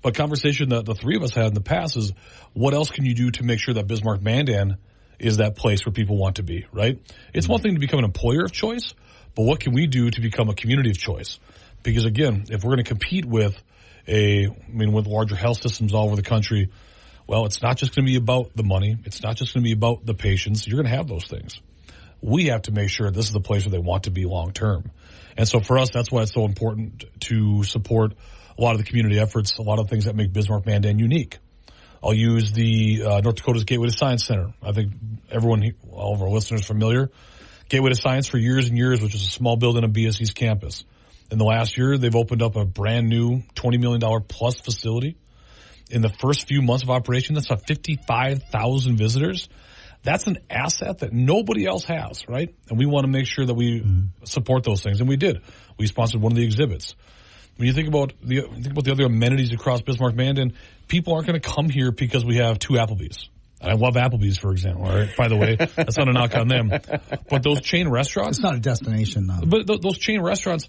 But conversation that the three of us had in the past is, what else can you do to make sure that Bismarck Mandan is that place where people want to be, right? It's one thing to become an employer of choice, but what can we do to become a community of choice? Because again, if we're going to compete with larger health systems all over the country, well, it's not just going to be about the money. It's not just going to be about the patients. You're going to have those things. We have to make sure this is the place where they want to be long term. And so for us, that's why it's so important to support a lot of the community efforts, a lot of things that make Bismarck Mandan unique. I'll use the North Dakota's Gateway to Science Center. I think all of our listeners are familiar. Gateway to Science for years and years, which is a small building on BSC's campus. In the last year, they've opened up a brand new $20 million plus facility. In the first few months of operation, that's about 55,000 visitors. That's an asset that nobody else has, right? And we want to make sure that we support those things. And we did. We sponsored one of the exhibits. When you think about the other amenities across Bismarck Mandan, people aren't going to come here because we have 2 Applebee's. And I love Applebee's, for example. Right? By the way, that's not a knock on them. But those chain restaurants... It's not a destination, though. But those chain restaurants,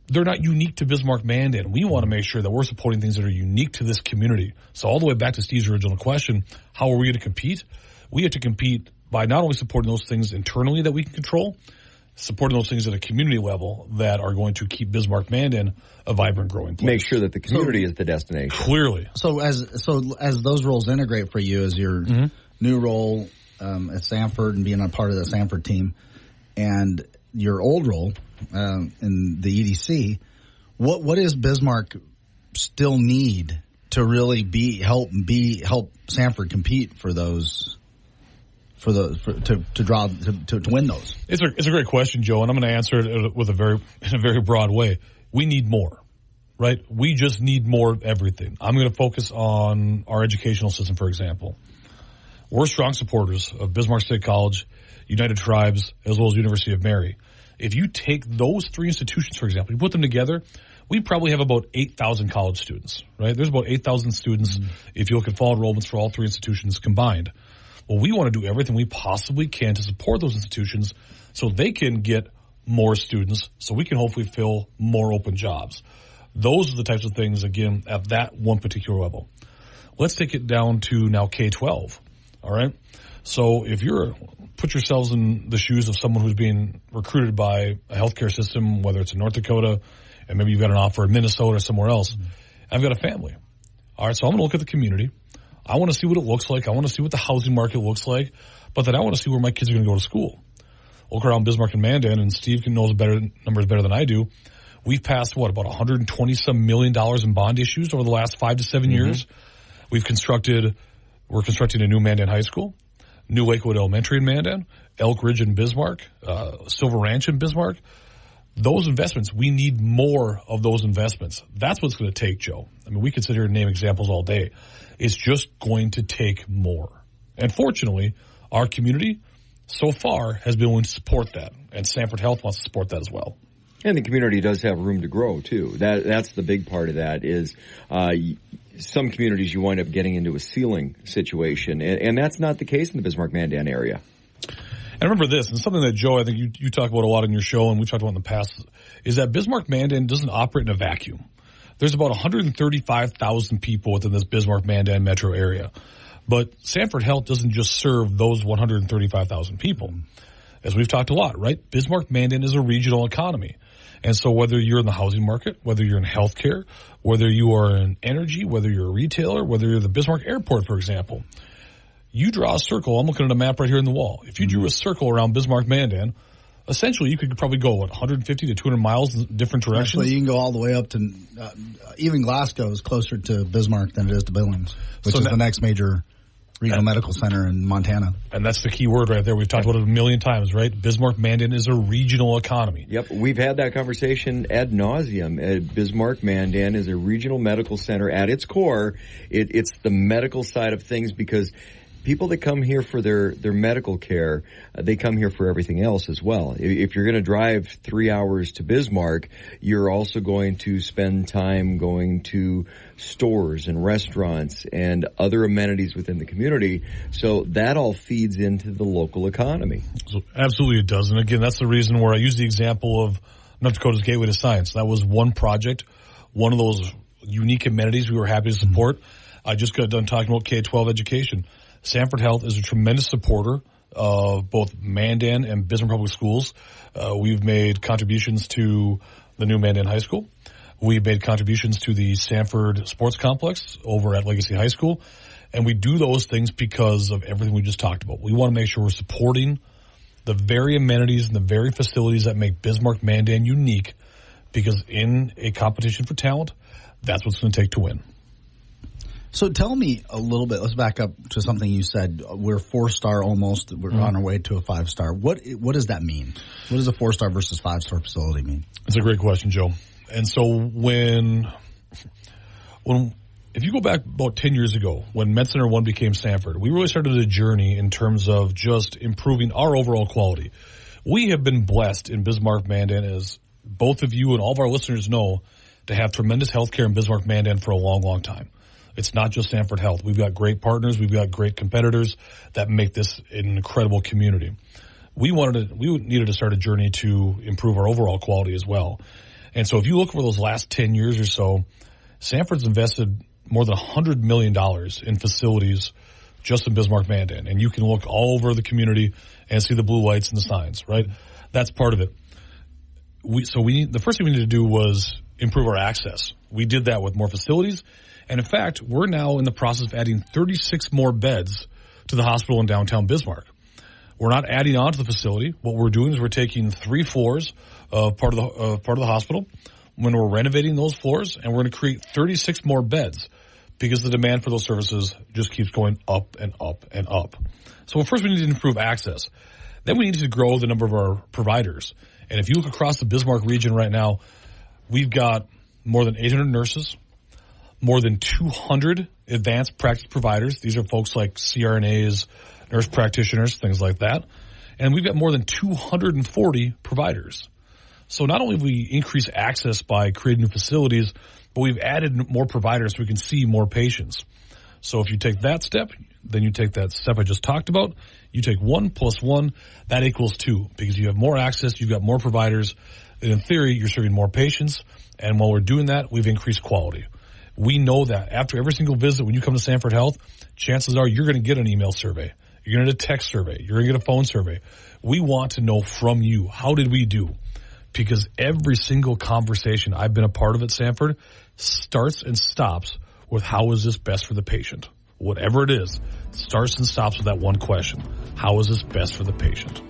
they're not unique to Bismarck Mandan. We want to make sure that we're supporting things that are unique to this community. So all the way back to Steve's original question, how are we going to compete? We have to compete by not only supporting those things internally that we can control, supporting those things at a community level that are going to keep Bismarck Mandan a vibrant, growing place. Make sure that the community is the destination. Clearly. So as those roles integrate for you as your new role at Sanford and being a part of the Sanford team, and your old role in the EDC, what does Bismarck still need to really help Sanford compete for those to win those? It's a great question, Joe, and I'm going to answer it in a very broad way. We need more, right? We just need more of everything. I'm going to focus on our educational system, for example. We're strong supporters of Bismarck State College, United Tribes, as well as University of Mary. If you take those three institutions, for example, you put them together, we probably have about 8,000 college students, right? There's about 8,000 students if you look at fall enrollments for all three institutions combined. Well, we want to do everything we possibly can to support those institutions so they can get more students, so we can hopefully fill more open jobs. Those are the types of things, again, at that one particular level. Let's take it down to now K-12. All right. So if put yourselves in the shoes of someone who's being recruited by a healthcare system, whether it's in North Dakota, and maybe you've got an offer in Minnesota or somewhere else. I've got a family. All right. So I'm going to look at the community. I want to see what it looks like. I want to see what the housing market looks like, but then I want to see where my kids are going to go to school. Look around Bismarck and Mandan, and Steve knows numbers better than I do. We've passed about $120 million in bond issues over the last 5 to 7 years. We're constructing a new Mandan High School, new Lakewood Elementary in Mandan, Elk Ridge in Bismarck, Silver Ranch in Bismarck. Those investments, we need more of those investments. That's what's going to take, Joe. I mean, we could sit here and name examples all day. It's just going to take more. And fortunately, our community so far has been willing to support that. And Sanford Health wants to support that as well. And the community does have room to grow, too. That's the big part of that is some communities you wind up getting into a ceiling situation. And that's not the case in the Bismarck-Mandan area. And remember this, and something that, Joe, I think you talk about a lot in your show, and we've talked about in the past, is that Bismarck-Mandan doesn't operate in a vacuum. There's about 135,000 people within this Bismarck-Mandan metro area. But Sanford Health doesn't just serve those 135,000 people. As we've talked a lot, right? Bismarck-Mandan is a regional economy. And so whether you're in the housing market, whether you're in healthcare, whether you are in energy, whether you're a retailer, whether you're the Bismarck Airport, for example, you draw a circle. I'm looking at a map right here in the wall. If you drew a circle around Bismarck-Mandan, essentially you could probably go, 150 to 200 miles in different directions? Actually, you can go all the way up to, even Glasgow is closer to Bismarck than it is to Billings, which is the next major regional medical center in Montana. And that's the key word right there. We've talked about it a million times, right? Bismarck-Mandan is a regional economy. Yep, we've had that conversation ad nauseum. Bismarck-Mandan is a regional medical center. At its core, it's the medical side of things because people that come here for their medical care, they come here for everything else as well. If you're going to drive 3 hours to Bismarck, you're also going to spend time going to stores and restaurants and other amenities within the community. So that all feeds into the local economy. So absolutely it does. And again, that's the reason where I use the example of North Dakota's Gateway to Science. That was one project, one of those unique amenities we were happy to support. I just got done talking about K-12 education. Sanford Health is a tremendous supporter of both Mandan and Bismarck Public Schools. We've made contributions to the new Mandan High School. We've made contributions to the Sanford Sports Complex over at Legacy High School. And we do those things because of everything we just talked about. We want to make sure we're supporting the very amenities and the very facilities that make Bismarck-Mandan unique, because in a competition for talent, that's what's going to take to win. So tell me a little bit. Let's back up to something you said. We're 4-star almost. We're on our way to a 5-star. What does that mean? What does a 4-star versus 5-star facility mean? It's a great question, Joe. And so if you go back about 10 years ago, when Med Center 1 became Sanford, we really started a journey in terms of just improving our overall quality. We have been blessed in Bismarck-Mandan, as both of you and all of our listeners know, to have tremendous health care in Bismarck-Mandan for a long, long time. It's not just Sanford Health. We've got great partners. We've got great competitors that make this an incredible community. We needed to start a journey to improve our overall quality as well. And so if you look over those last 10 years or so, Sanford's invested more than $100 million in facilities just in Bismarck-Mandan. And you can look all over the community and see the blue lights and the signs, right? That's part of it. The first thing we needed to do was improve our access. We did that with more facilities. And in fact, we're now in the process of adding 36 more beds to the hospital in downtown Bismarck. We're not adding on to the facility. What we're doing is we're taking 3 floors of part of the hospital when we're renovating those floors, and we're going to create 36 more beds, because the demand for those services just keeps going up and up and up. So first we need to improve access. Then we need to grow the number of our providers. And if you look across the Bismarck region right now, we've got more than 800 nurses, more than 200 advanced practice providers. These are folks like CRNAs, nurse practitioners, things like that. And we've got more than 240 providers. So not only have we increased access by creating new facilities, but we've added more providers so we can see more patients. So if you take that step, then you take that step I just talked about, you take 1 + 1, that equals 2, because you have more access, you've got more providers, and in theory, you're serving more patients, and while we're doing that, we've increased quality. We know that after every single visit, when you come to Sanford Health, chances are you're going to get an email survey, you're going to get a text survey, you're going to get a phone survey. We want to know from you, how did we do? Because every single conversation I've been a part of at Sanford starts and stops with how is this best for the patient? Whatever it is, starts and stops with that one question. How is this best for the patient?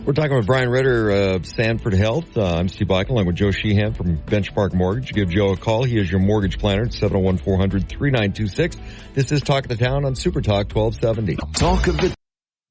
We're talking with Brian Ritter of Sanford Health. I'm Steve Black along with Joe Sheehan from Benchmark Mortgage. Give Joe a call. He is your mortgage planner at 701-400-3926. This is Talk of the Town on Super Talk 1270. Talk of the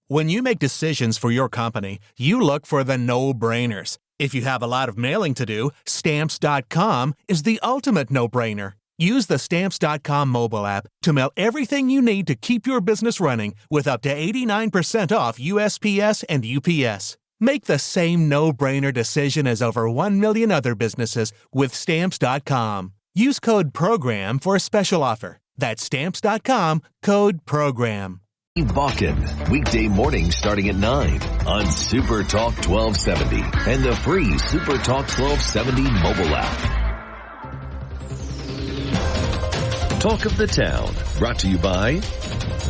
When you make decisions for your company, you look for the no-brainers. If you have a lot of mailing to do, Stamps.com is the ultimate no-brainer. Use the Stamps.com mobile app to mail everything you need to keep your business running with up to 89% off USPS and UPS. Make the same no-brainer decision as over 1 million other businesses with Stamps.com. Use code PROGRAM for a special offer. That's Stamps.com, code PROGRAM. Bakken, weekday mornings starting at 9 on Super Talk 1270 and the free Super Talk 1270 mobile app. Talk of the Town, brought to you by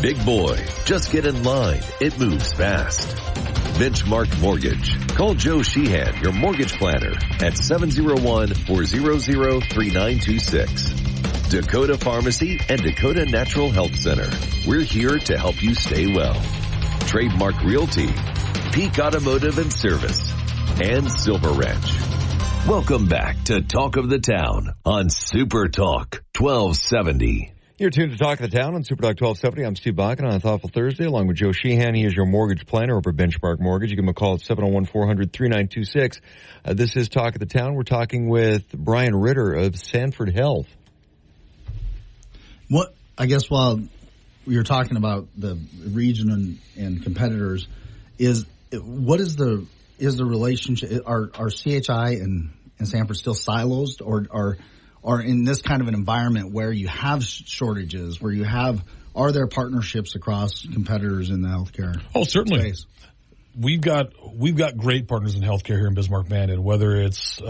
Big Boy. Just get in line. It moves fast. Benchmark Mortgage. Call Joe Sheehan, your mortgage planner, at 701-400-3926. Dakota Pharmacy and Dakota Natural Health Center. We're here to help you stay well. Trademark Realty, Peak Automotive and Service, and Silver Ranch. Welcome back to Talk of the Town on Super Talk 1270. You're tuned to Talk of the Town on Super Talk 1270. I'm Steve Bakken on a thoughtful Thursday along with Joe Sheehan. He is your mortgage planner over at Benchmark Mortgage. You give him a call at 701-400-3926. This is Talk of the Town. We're talking with Brian Ritter of Sanford Health. What I guess while you're talking about the region and competitors, what is the relationship? Are CHI and Sanford still silos, or in this kind of an environment where you have shortages, are there partnerships across competitors in the healthcare? Oh, certainly. Space? We've got great partners in healthcare here in Bismarck Mandan, whether it's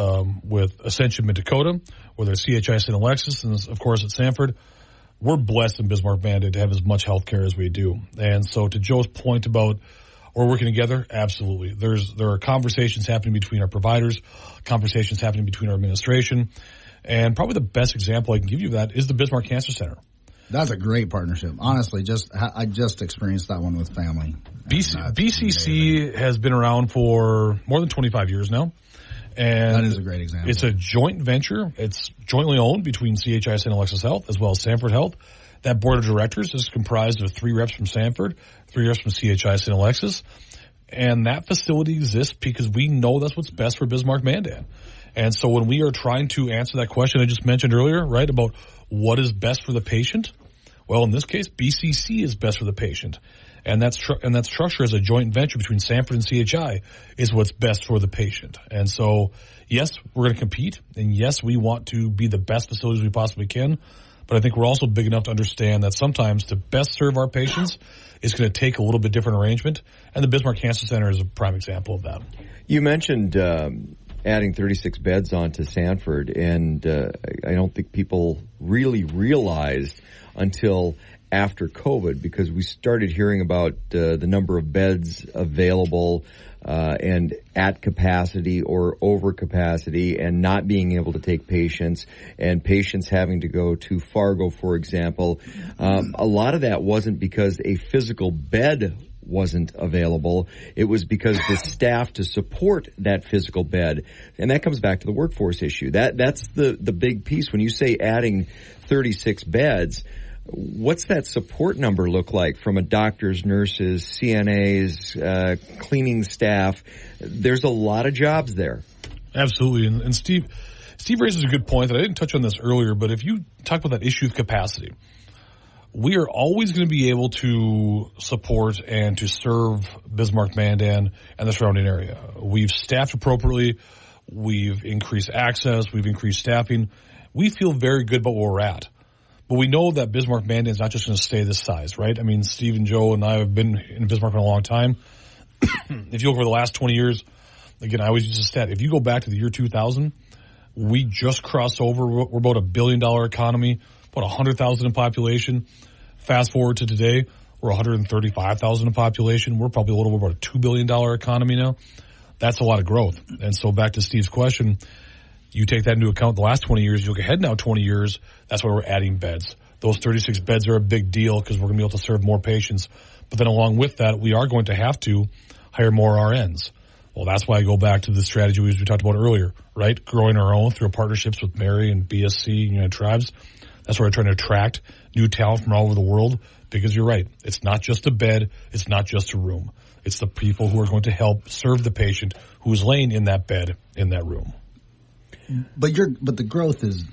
with Ascension Mid-Dakota, whether it's CHI St. Alexis, and of course at Sanford. We're blessed in Bismarck Mandan to have as much healthcare as we do. And so to Joe's point about we're working together, absolutely. There are conversations happening between our providers, conversations happening between our administration, and probably the best example I can give you of that is the Bismarck Cancer Center. That's a great partnership. Honestly, I just experienced that one with family. BCC has been around for more than 25 years now. And that is a great example. It's a joint venture. It's jointly owned between CHI St. Alexis Health as well as Sanford Health. That board of directors is comprised of 3 reps from Sanford, 3 reps from CHI St. Alexis. And that facility exists because we know that's what's best for Bismarck Mandan. And so when we are trying to answer that question I just mentioned earlier, right, about what is best for the patient, well, in this case, BCC is best for the patient. And that structure as a joint venture between Sanford and CHI is what's best for the patient. And so, yes, we're going to compete. And yes, we want to be the best facilities we possibly can. But I think we're also big enough to understand that sometimes to best serve our patients, it's going to take a little bit different arrangement. And the Bismarck Cancer Center is a prime example of that. You mentioned adding 36 beds onto Sanford, and I don't think people really realized until after COVID, because we started hearing about the number of beds available and at capacity or over capacity, and not being able to take patients, and patients having to go to Fargo, for example. A lot of that wasn't because a physical bed wasn't available. It was because the staff to support that physical bed. And that comes back to the workforce issue. That's the big piece. When you say adding 36 beds, what's that support number look like from a doctors, nurses, CNAs, cleaning staff? There's a lot of jobs there. Absolutely. And Steve raises a good point that I didn't touch on this earlier, but if you talk about that issue of capacity, we are always going to be able to support and to serve Bismarck, Mandan, and the surrounding area. We've staffed appropriately. We've increased access. We've increased staffing. We feel very good about where we're at. But we know that Bismarck, Mandan is not just going to stay this size, right? I mean, Steve and Joe and I have been in Bismarck for a long time. If you look over the last 20 years, again, I always use a stat. If you go back to the year 2000, we just crossed over. We're about $1 billion economy, about 100,000 in population. Fast forward to today, we're 135,000 in population. We're probably a little over a $2 billion economy now. That's a lot of growth. And so back to Steve's question, you take that into account the last 20 years, you look ahead now 20 years, that's why we're adding beds. Those 36 beds are a big deal because we're going to be able to serve more patients. But then along with that, we are going to have to hire more RNs. Well, that's why I go back to the strategy we talked about earlier, right? Growing our own through partnerships with Mary and BSC, United Tribes. That's where we're trying to attract new talent from all over the world because you're right. It's not just a bed. It's not just a room. It's the people who are going to help serve the patient who's laying in that bed in that room. But the growth is,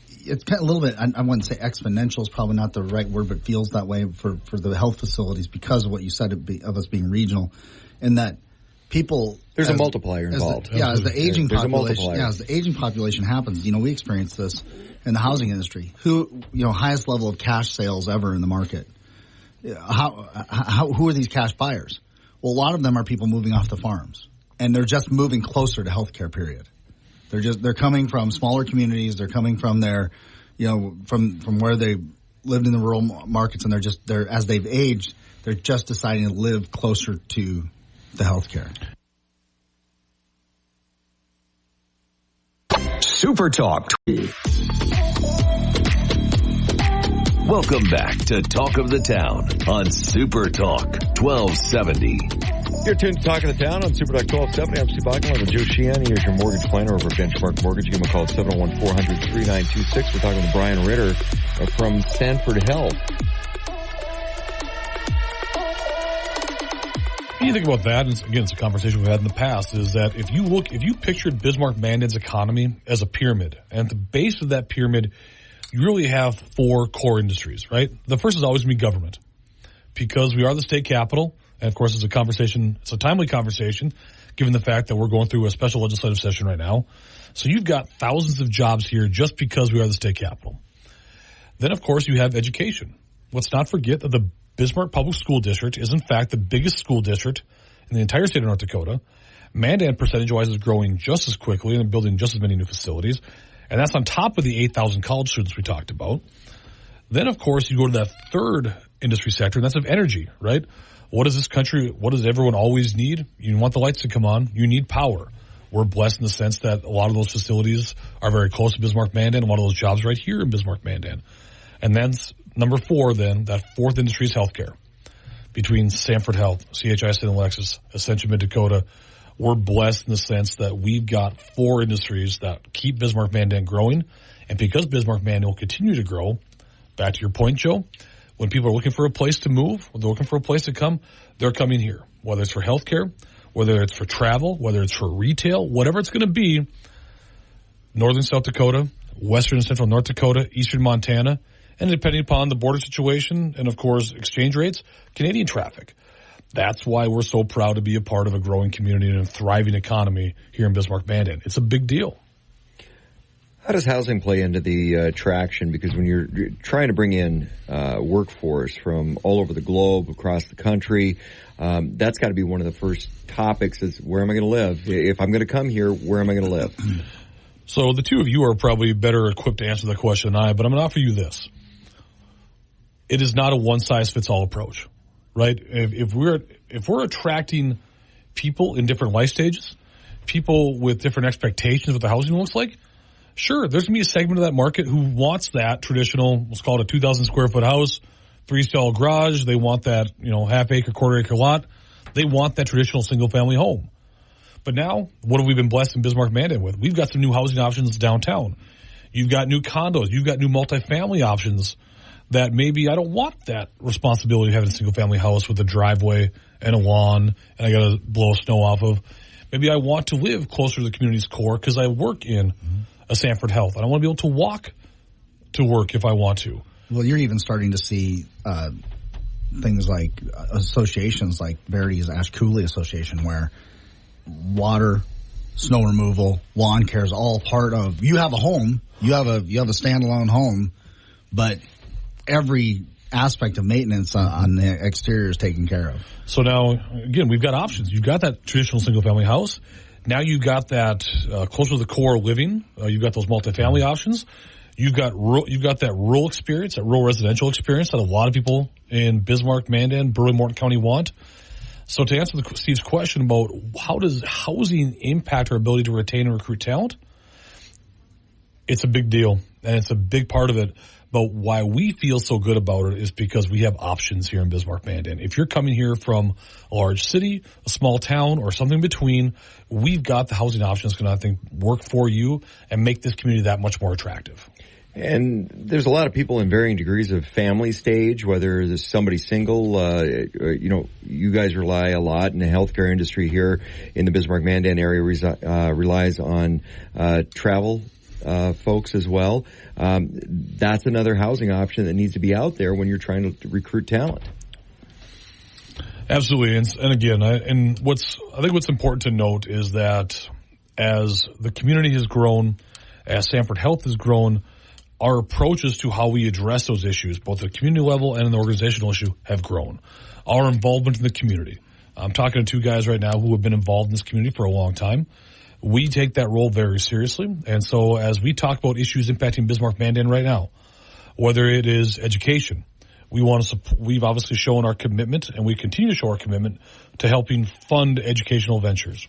it's kind of a little bit, I wouldn't say exponential is probably not the right word, but feels that way for the health facilities because of what you said of us being regional, and that people. There's a multiplier involved. As the aging population, as the aging population happens, we experience this in the housing industry. Highest level of cash sales ever in the market. Who are these cash buyers? Well, a lot of them are people moving off the farms, and they're just moving closer to healthcare. Period. They're coming from smaller communities. They're coming from their, from where they lived in the rural markets, and they're as they've aged, they're just deciding to live closer to the healthcare. Super Talk. Welcome back to Talk of the Town on Super Talk 1270. You're tuned to Talk of the Town on Super Talk 1270. I'm Steve Bachman with Joe Sheehan. Here's your mortgage planner over at Benchmark Mortgage. Give him a call at 701-400-3926. We're talking with Brian Ritter from Sanford Health. When you think about that, and again, it's a conversation we've had in the past, is that if you pictured Bismarck Mandan's economy as a pyramid, and at the base of that pyramid, you really have four core industries, right? The first is always going to be government, because we are the state capital, and of course it's a timely conversation, given the fact that we're going through a special legislative session right now. So you've got thousands of jobs here just because we are the state capital. Then, of course, you have education. Let's not forget that the Bismarck Public School District is, in fact, the biggest school district in the entire state of North Dakota. Mandan, percentage-wise, is growing just as quickly and building just as many new facilities. And that's on top of the 8,000 college students we talked about. Then, of course, you go to that third industry sector, and that's of energy, right? What does everyone always need? You want the lights to come on. You need power. We're blessed in the sense that a lot of those facilities are very close to Bismarck Mandan, a lot of those jobs right here in Bismarck Mandan. And then number four, then, that fourth industry is healthcare. Between Sanford Health, CHI St. Alexis, Ascension Mid-Dakota, we're blessed in the sense that we've got four industries that keep Bismarck Mandan growing. And because Bismarck Mandan will continue to grow, back to your point, Joe, when people are looking for a place to move, when they're looking for a place to come, they're coming here. Whether it's for healthcare, whether it's for travel, whether it's for retail, whatever it's going to be, northern South Dakota, western and central North Dakota, eastern Montana, and depending upon the border situation and, of course, exchange rates, Canadian traffic. That's why we're so proud to be a part of a growing community and a thriving economy here in Bismarck Mandan. It's a big deal. How does housing play into the traction? Because when you're trying to bring in workforce from all over the globe, across the country, that's got to be one of the first topics is where am I going to live? If I'm going to come here, where am I going to live? So the two of you are probably better equipped to answer that question than I, but I'm going to offer you this. It is not a one-size-fits-all approach, right? If we're attracting people in different life stages, people with different expectations of what the housing looks like, sure, there's going to be a segment of that market who wants that traditional, let's call it a 2,000 square foot house, 3-stall garage. They want that, half-acre, quarter-acre lot. They want that traditional single-family home. But now, what have we been blessed in Bismarck Mandan with? We've got some new housing options downtown. You've got new condos. You've got new multifamily options that maybe I don't want that responsibility of having a single-family house with a driveway and a lawn and I got to blow snow off of. Maybe I want to live closer to the community's core because I work in a Sanford Health. And I want to be able to walk to work if I want to. Well, you're even starting to see things like associations like Verity's Ash Cooley Association where water, snow removal, lawn care is all part of. You have a home, you have a standalone home, but every aspect of maintenance on the exterior is taken care of. So now, again, we've got options. You've got that traditional single-family house. Now you've got that closer to the core living. You've got those multifamily options. You've got that rural experience, that rural residential experience that a lot of people in Bismarck, Mandan, Burley-Morton County want. So to answer Steve's question about how does housing impact our ability to retain and recruit talent, it's a big deal, and it's a big part of it. But why we feel so good about it is because we have options here in Bismarck Mandan. If you're coming here from a large city, a small town, or something between, we've got the housing options that's going to, I think, work for you and make this community that much more attractive. And there's a lot of people in varying degrees of family stage, whether there's somebody single, you guys rely a lot in the healthcare industry here in the Bismarck-Mandan area relies on travel folks as well. That's another housing option that needs to be out there when you're trying to recruit talent. Absolutely. And again, I think what's important to note is that as the community has grown, as Sanford Health has grown, our approaches to how we address those issues, both at the community level and in the organizational issue, have grown. Our involvement in the community. I'm talking to two guys right now who have been involved in this community for a long time. We take that role very seriously. And so as we talk about issues impacting Bismarck Mandan right now, whether it is education, we've obviously shown our commitment, and we continue to show our commitment to helping fund educational ventures.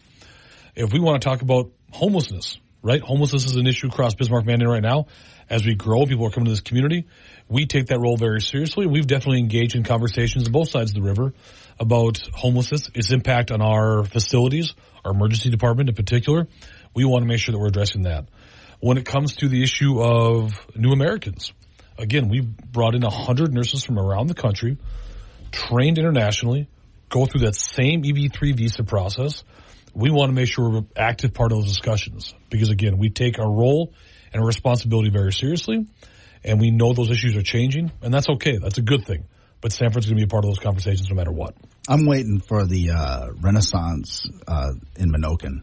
If we want to talk about homelessness, right? Homelessness is an issue across Bismarck Mandan right now. As we grow, people are coming to this community. We take that role very seriously. We've definitely engaged in conversations on both sides of the river about homelessness, its impact on our facilities, our emergency department in particular. We want to make sure that we're addressing that. When it comes to the issue of new Americans, again, we've brought in 100 nurses from around the country, trained internationally, go through that same EB3 visa process. We want to make sure we're an active part of those discussions because, again, we take our role and our responsibility very seriously, and we know those issues are changing, and that's okay. That's a good thing. But Sanford's going to be a part of those conversations no matter what. I'm waiting for the Renaissance in Minokan.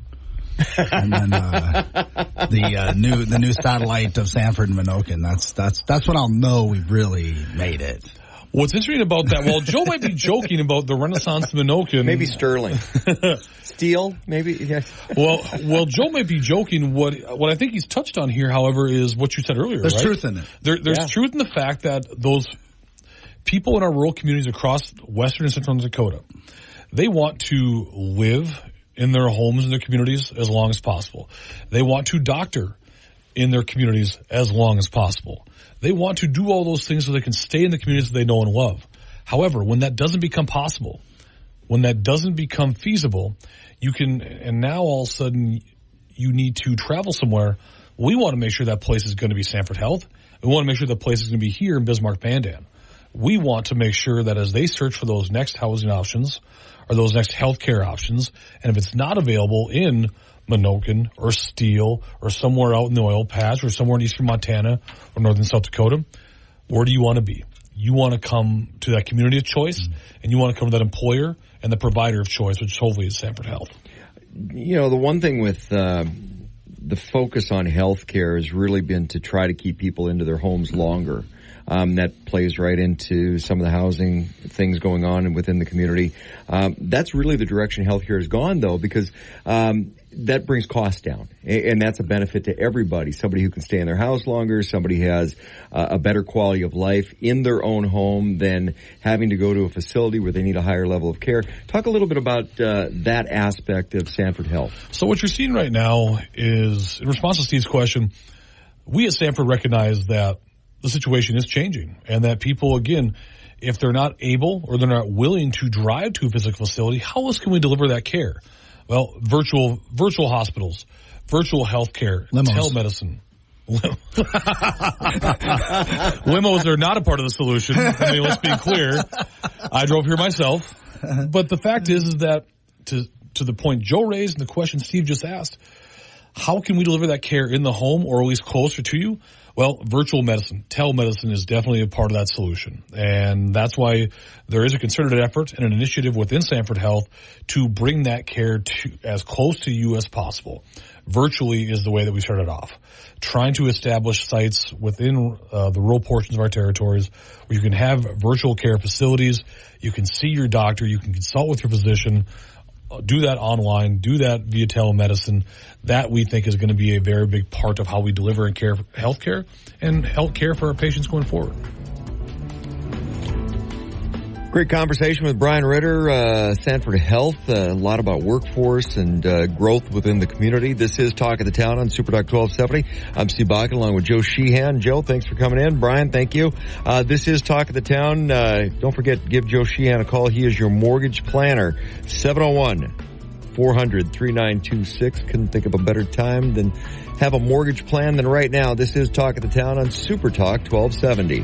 And then the new satellite of Sanford and Minokan. That's when I'll know we've really made it. What's interesting about that, well, Joe might be joking about the Renaissance Minokan. Maybe Sterling. Steel, maybe, yes. Well, Joe might be joking. What I think he's touched on here, however, is what you said earlier, There's right? truth in it. There's truth in the fact that those people in our rural communities across western and central North Dakota, they want to live in their homes and their communities as long as possible. They want to doctor in their communities as long as possible. They want to do all those things so they can stay in the communities that they know and love. However, when that doesn't become possible, when that doesn't become feasible, and now all of a sudden you need to travel somewhere, we want to make sure that place is going to be Sanford Health. We want to make sure that place is going to be here in Bismarck Mandan. We want to make sure that as they search for those next housing options or those next healthcare options, and if it's not available in Minokan or Steele or somewhere out in the oil patch or somewhere in eastern Montana or northern South Dakota, where do you want to be? You want to come to that community of choice, and you want to come to that employer and the provider of choice, which hopefully is Sanford Health. You know, the one thing with the focus on healthcare has really been to try to keep people into their homes longer. That plays right into some of the housing things going on within the community. That's really the direction healthcare has gone, though, because that brings costs down, and that's a benefit to everybody. Somebody who can stay in their house longer, somebody has a better quality of life in their own home than having to go to a facility where they need a higher level of care. Talk a little bit about that aspect of Sanford Health. So what you're seeing right now is, in response to Steve's question, we at Sanford recognize that the situation is changing and that people, again, if they're not able or they're not willing to drive to a physical facility, how else can we deliver that care? Well, virtual hospitals, virtual health care, telemedicine. Limos are not a part of the solution. I mean, let's be clear. I drove here myself. But the fact is that to the point Joe raised and the question Steve just asked, how can we deliver that care in the home or at least closer to you? Well, virtual medicine, telemedicine is definitely a part of that solution. And that's why there is a concerted effort and an initiative within Sanford Health to bring that care to as close to you as possible. Virtually is the way that we started off. Trying to establish sites within the rural portions of our territories where you can have virtual care facilities, you can see your doctor, you can consult with your physician, do that online, do that via telemedicine. That we think is going to be a very big part of how we deliver and care health care and health care for our patients going forward. Great conversation with Brian Ritter, Sanford Health, a lot about workforce and growth within the community. This is Talk of the Town on Super Talk 1270. I'm Steve Bakken along with Joe Sheehan. Joe, thanks for coming in. Brian, thank you. This is Talk of the Town. Don't forget, give Joe Sheehan a call. He is your mortgage planner. 701-400-3926. Couldn't think of a better time than have a mortgage plan than right now. This is Talk of the Town on Super Talk 1270.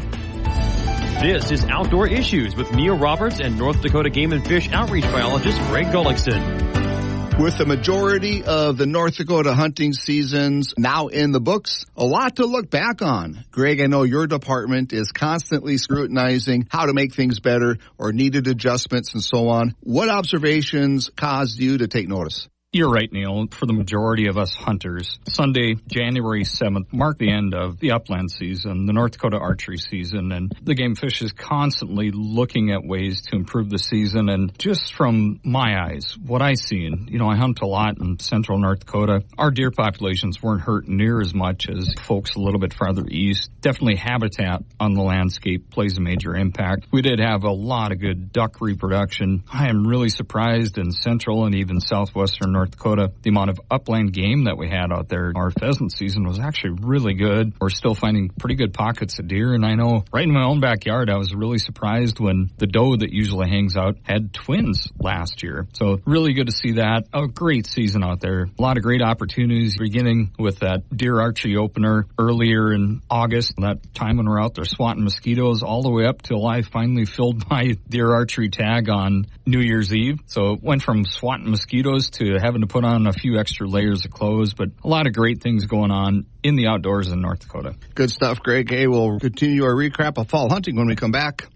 This is Outdoor Issues with Neil Roberts and North Dakota Game and Fish Outreach Biologist Greg Gullickson. With the majority of the North Dakota hunting seasons now in the books, a lot to look back on. Greg, I know your department is constantly scrutinizing how to make things better or needed adjustments and so on. What observations caused you to take notice? You're right, Neil. For the majority of us hunters, Sunday, January 7th, marked the end of the upland season, the North Dakota archery season, and the game fish is constantly looking at ways to improve the season. And just from my eyes, what I seen, I hunt a lot in central North Dakota. Our deer populations weren't hurt near as much as folks a little bit farther east. Definitely habitat on the landscape plays a major impact. We did have a lot of good duck reproduction. I am really surprised in central and even southwestern North Dakota, the amount of upland game that we had out there. Our pheasant season was actually really good. We're still finding pretty good pockets of deer, and I know right in my own backyard, I was really surprised when the doe that usually hangs out had twins last year. So really good to see that. A great season out there. A lot of great opportunities, beginning with that deer archery opener earlier in August, that time when we're out there swatting mosquitoes, all the way up till I finally filled my deer archery tag on New Year's Eve. So it went from swatting mosquitoes to having to put on a few extra layers of clothes, but a lot of great things going on in the outdoors in North Dakota. Good stuff, Greg. Hey, we'll continue our recap of fall hunting when we come back.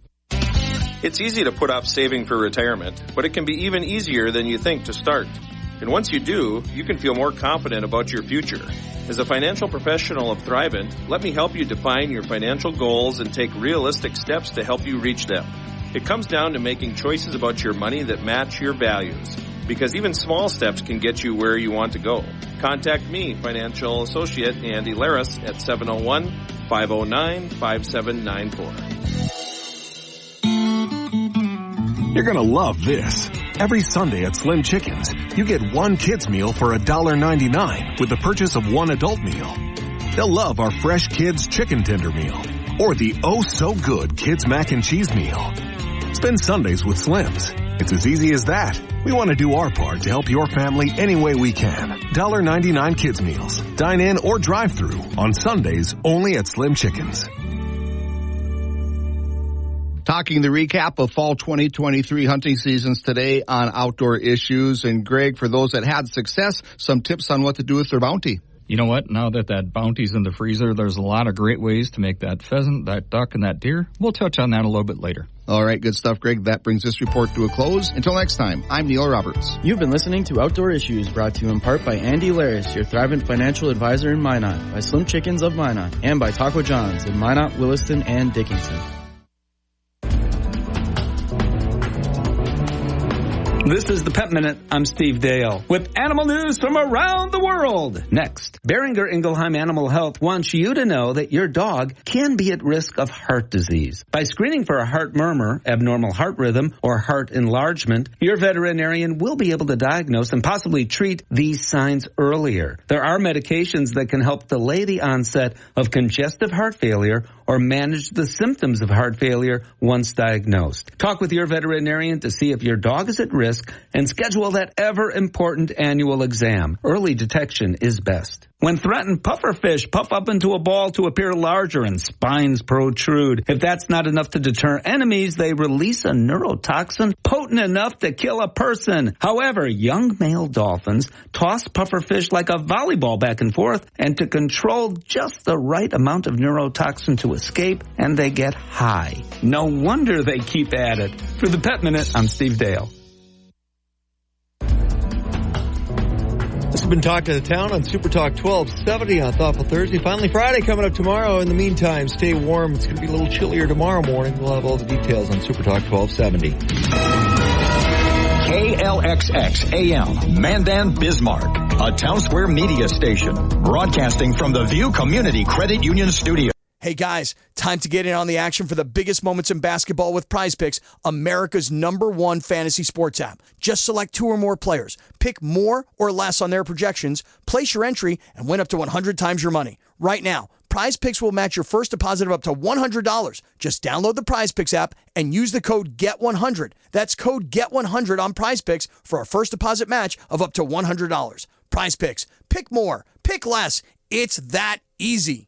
It's easy to put off saving for retirement, but it can be even easier than you think to start. And once you do, you can feel more confident about your future. As a financial professional of Thrivent, let me help you define your financial goals and take realistic steps to help you reach them. It comes down to making choices about your money that match your values, because even small steps can get you where you want to go. Contact me, financial associate Andy Laris, at 701-509-5794. You're going to love this. Every Sunday at Slim Chickens, you get one kids meal for $1.99 with the purchase of one adult meal. They'll love our fresh kids chicken tender meal or the oh-so-good kids mac and cheese meal. Spend Sundays with Slims. It's as easy as that. We want to do our part to help your family any way we can. $1.99 kids meals. Dine in or drive through on Sundays only at Slim Chickens. Talking the recap of fall 2023 hunting seasons today on Outdoor Issues. And Greg, for those that had success, some tips on what to do with their bounty. You know what? Now that bounty's in the freezer, there's a lot of great ways to make that pheasant, that duck, and that deer. We'll touch on that a little bit later. All right, good stuff, Greg. That brings this report to a close. Until next time, I'm Neil Roberts. You've been listening to Outdoor Issues, brought to you in part by Andy Laris, your Thrivent financial advisor in Minot, by Slim Chickens of Minot, and by Taco John's in Minot, Williston, and Dickinson. This is the Pet Minute. I'm Steve Dale with animal news from around the world. Next, Beringer Ingelheim Animal Health wants you to know that your dog can be at risk of heart disease. By screening for a heart murmur, abnormal heart rhythm, or heart enlargement, your veterinarian will be able to diagnose and possibly treat these signs earlier. There are medications that can help delay the onset of congestive heart failure or manage the symptoms of heart failure once diagnosed. Talk with your veterinarian to see if your dog is at risk and schedule that ever-important annual exam. Early detection is best. When threatened, pufferfish puff up into a ball to appear larger and spines protrude. If that's not enough to deter enemies, they release a neurotoxin potent enough to kill a person. However, young male dolphins toss pufferfish like a volleyball back and forth, and to control just the right amount of neurotoxin to escape, and they get high. No wonder they keep at it. For the Pet Minute, I'm Steve Dale. This has been Talk of the Town on Super Talk 1270 on Thoughtful Thursday. Finally Friday coming up tomorrow. In the meantime, stay warm. It's going to be a little chillier tomorrow morning. We'll have all the details on Super Talk 1270. KLXX AM, Mandan, Bismarck, a Town Square media station, broadcasting from the View Community Credit Union Studio. Hey guys, time to get in on the action for the biggest moments in basketball with Prize Picks, America's #1 fantasy sports app. Just select 2 or more players, pick more or less on their projections, place your entry, and win up to 100 times your money. Right now, Prize Picks will match your first deposit of up to $100. Just download the Prize Picks app and use the code GET100. That's code GET100 on Prize Picks for a first deposit match of up to $100. Prize Picks. Pick more. Pick less. It's that easy.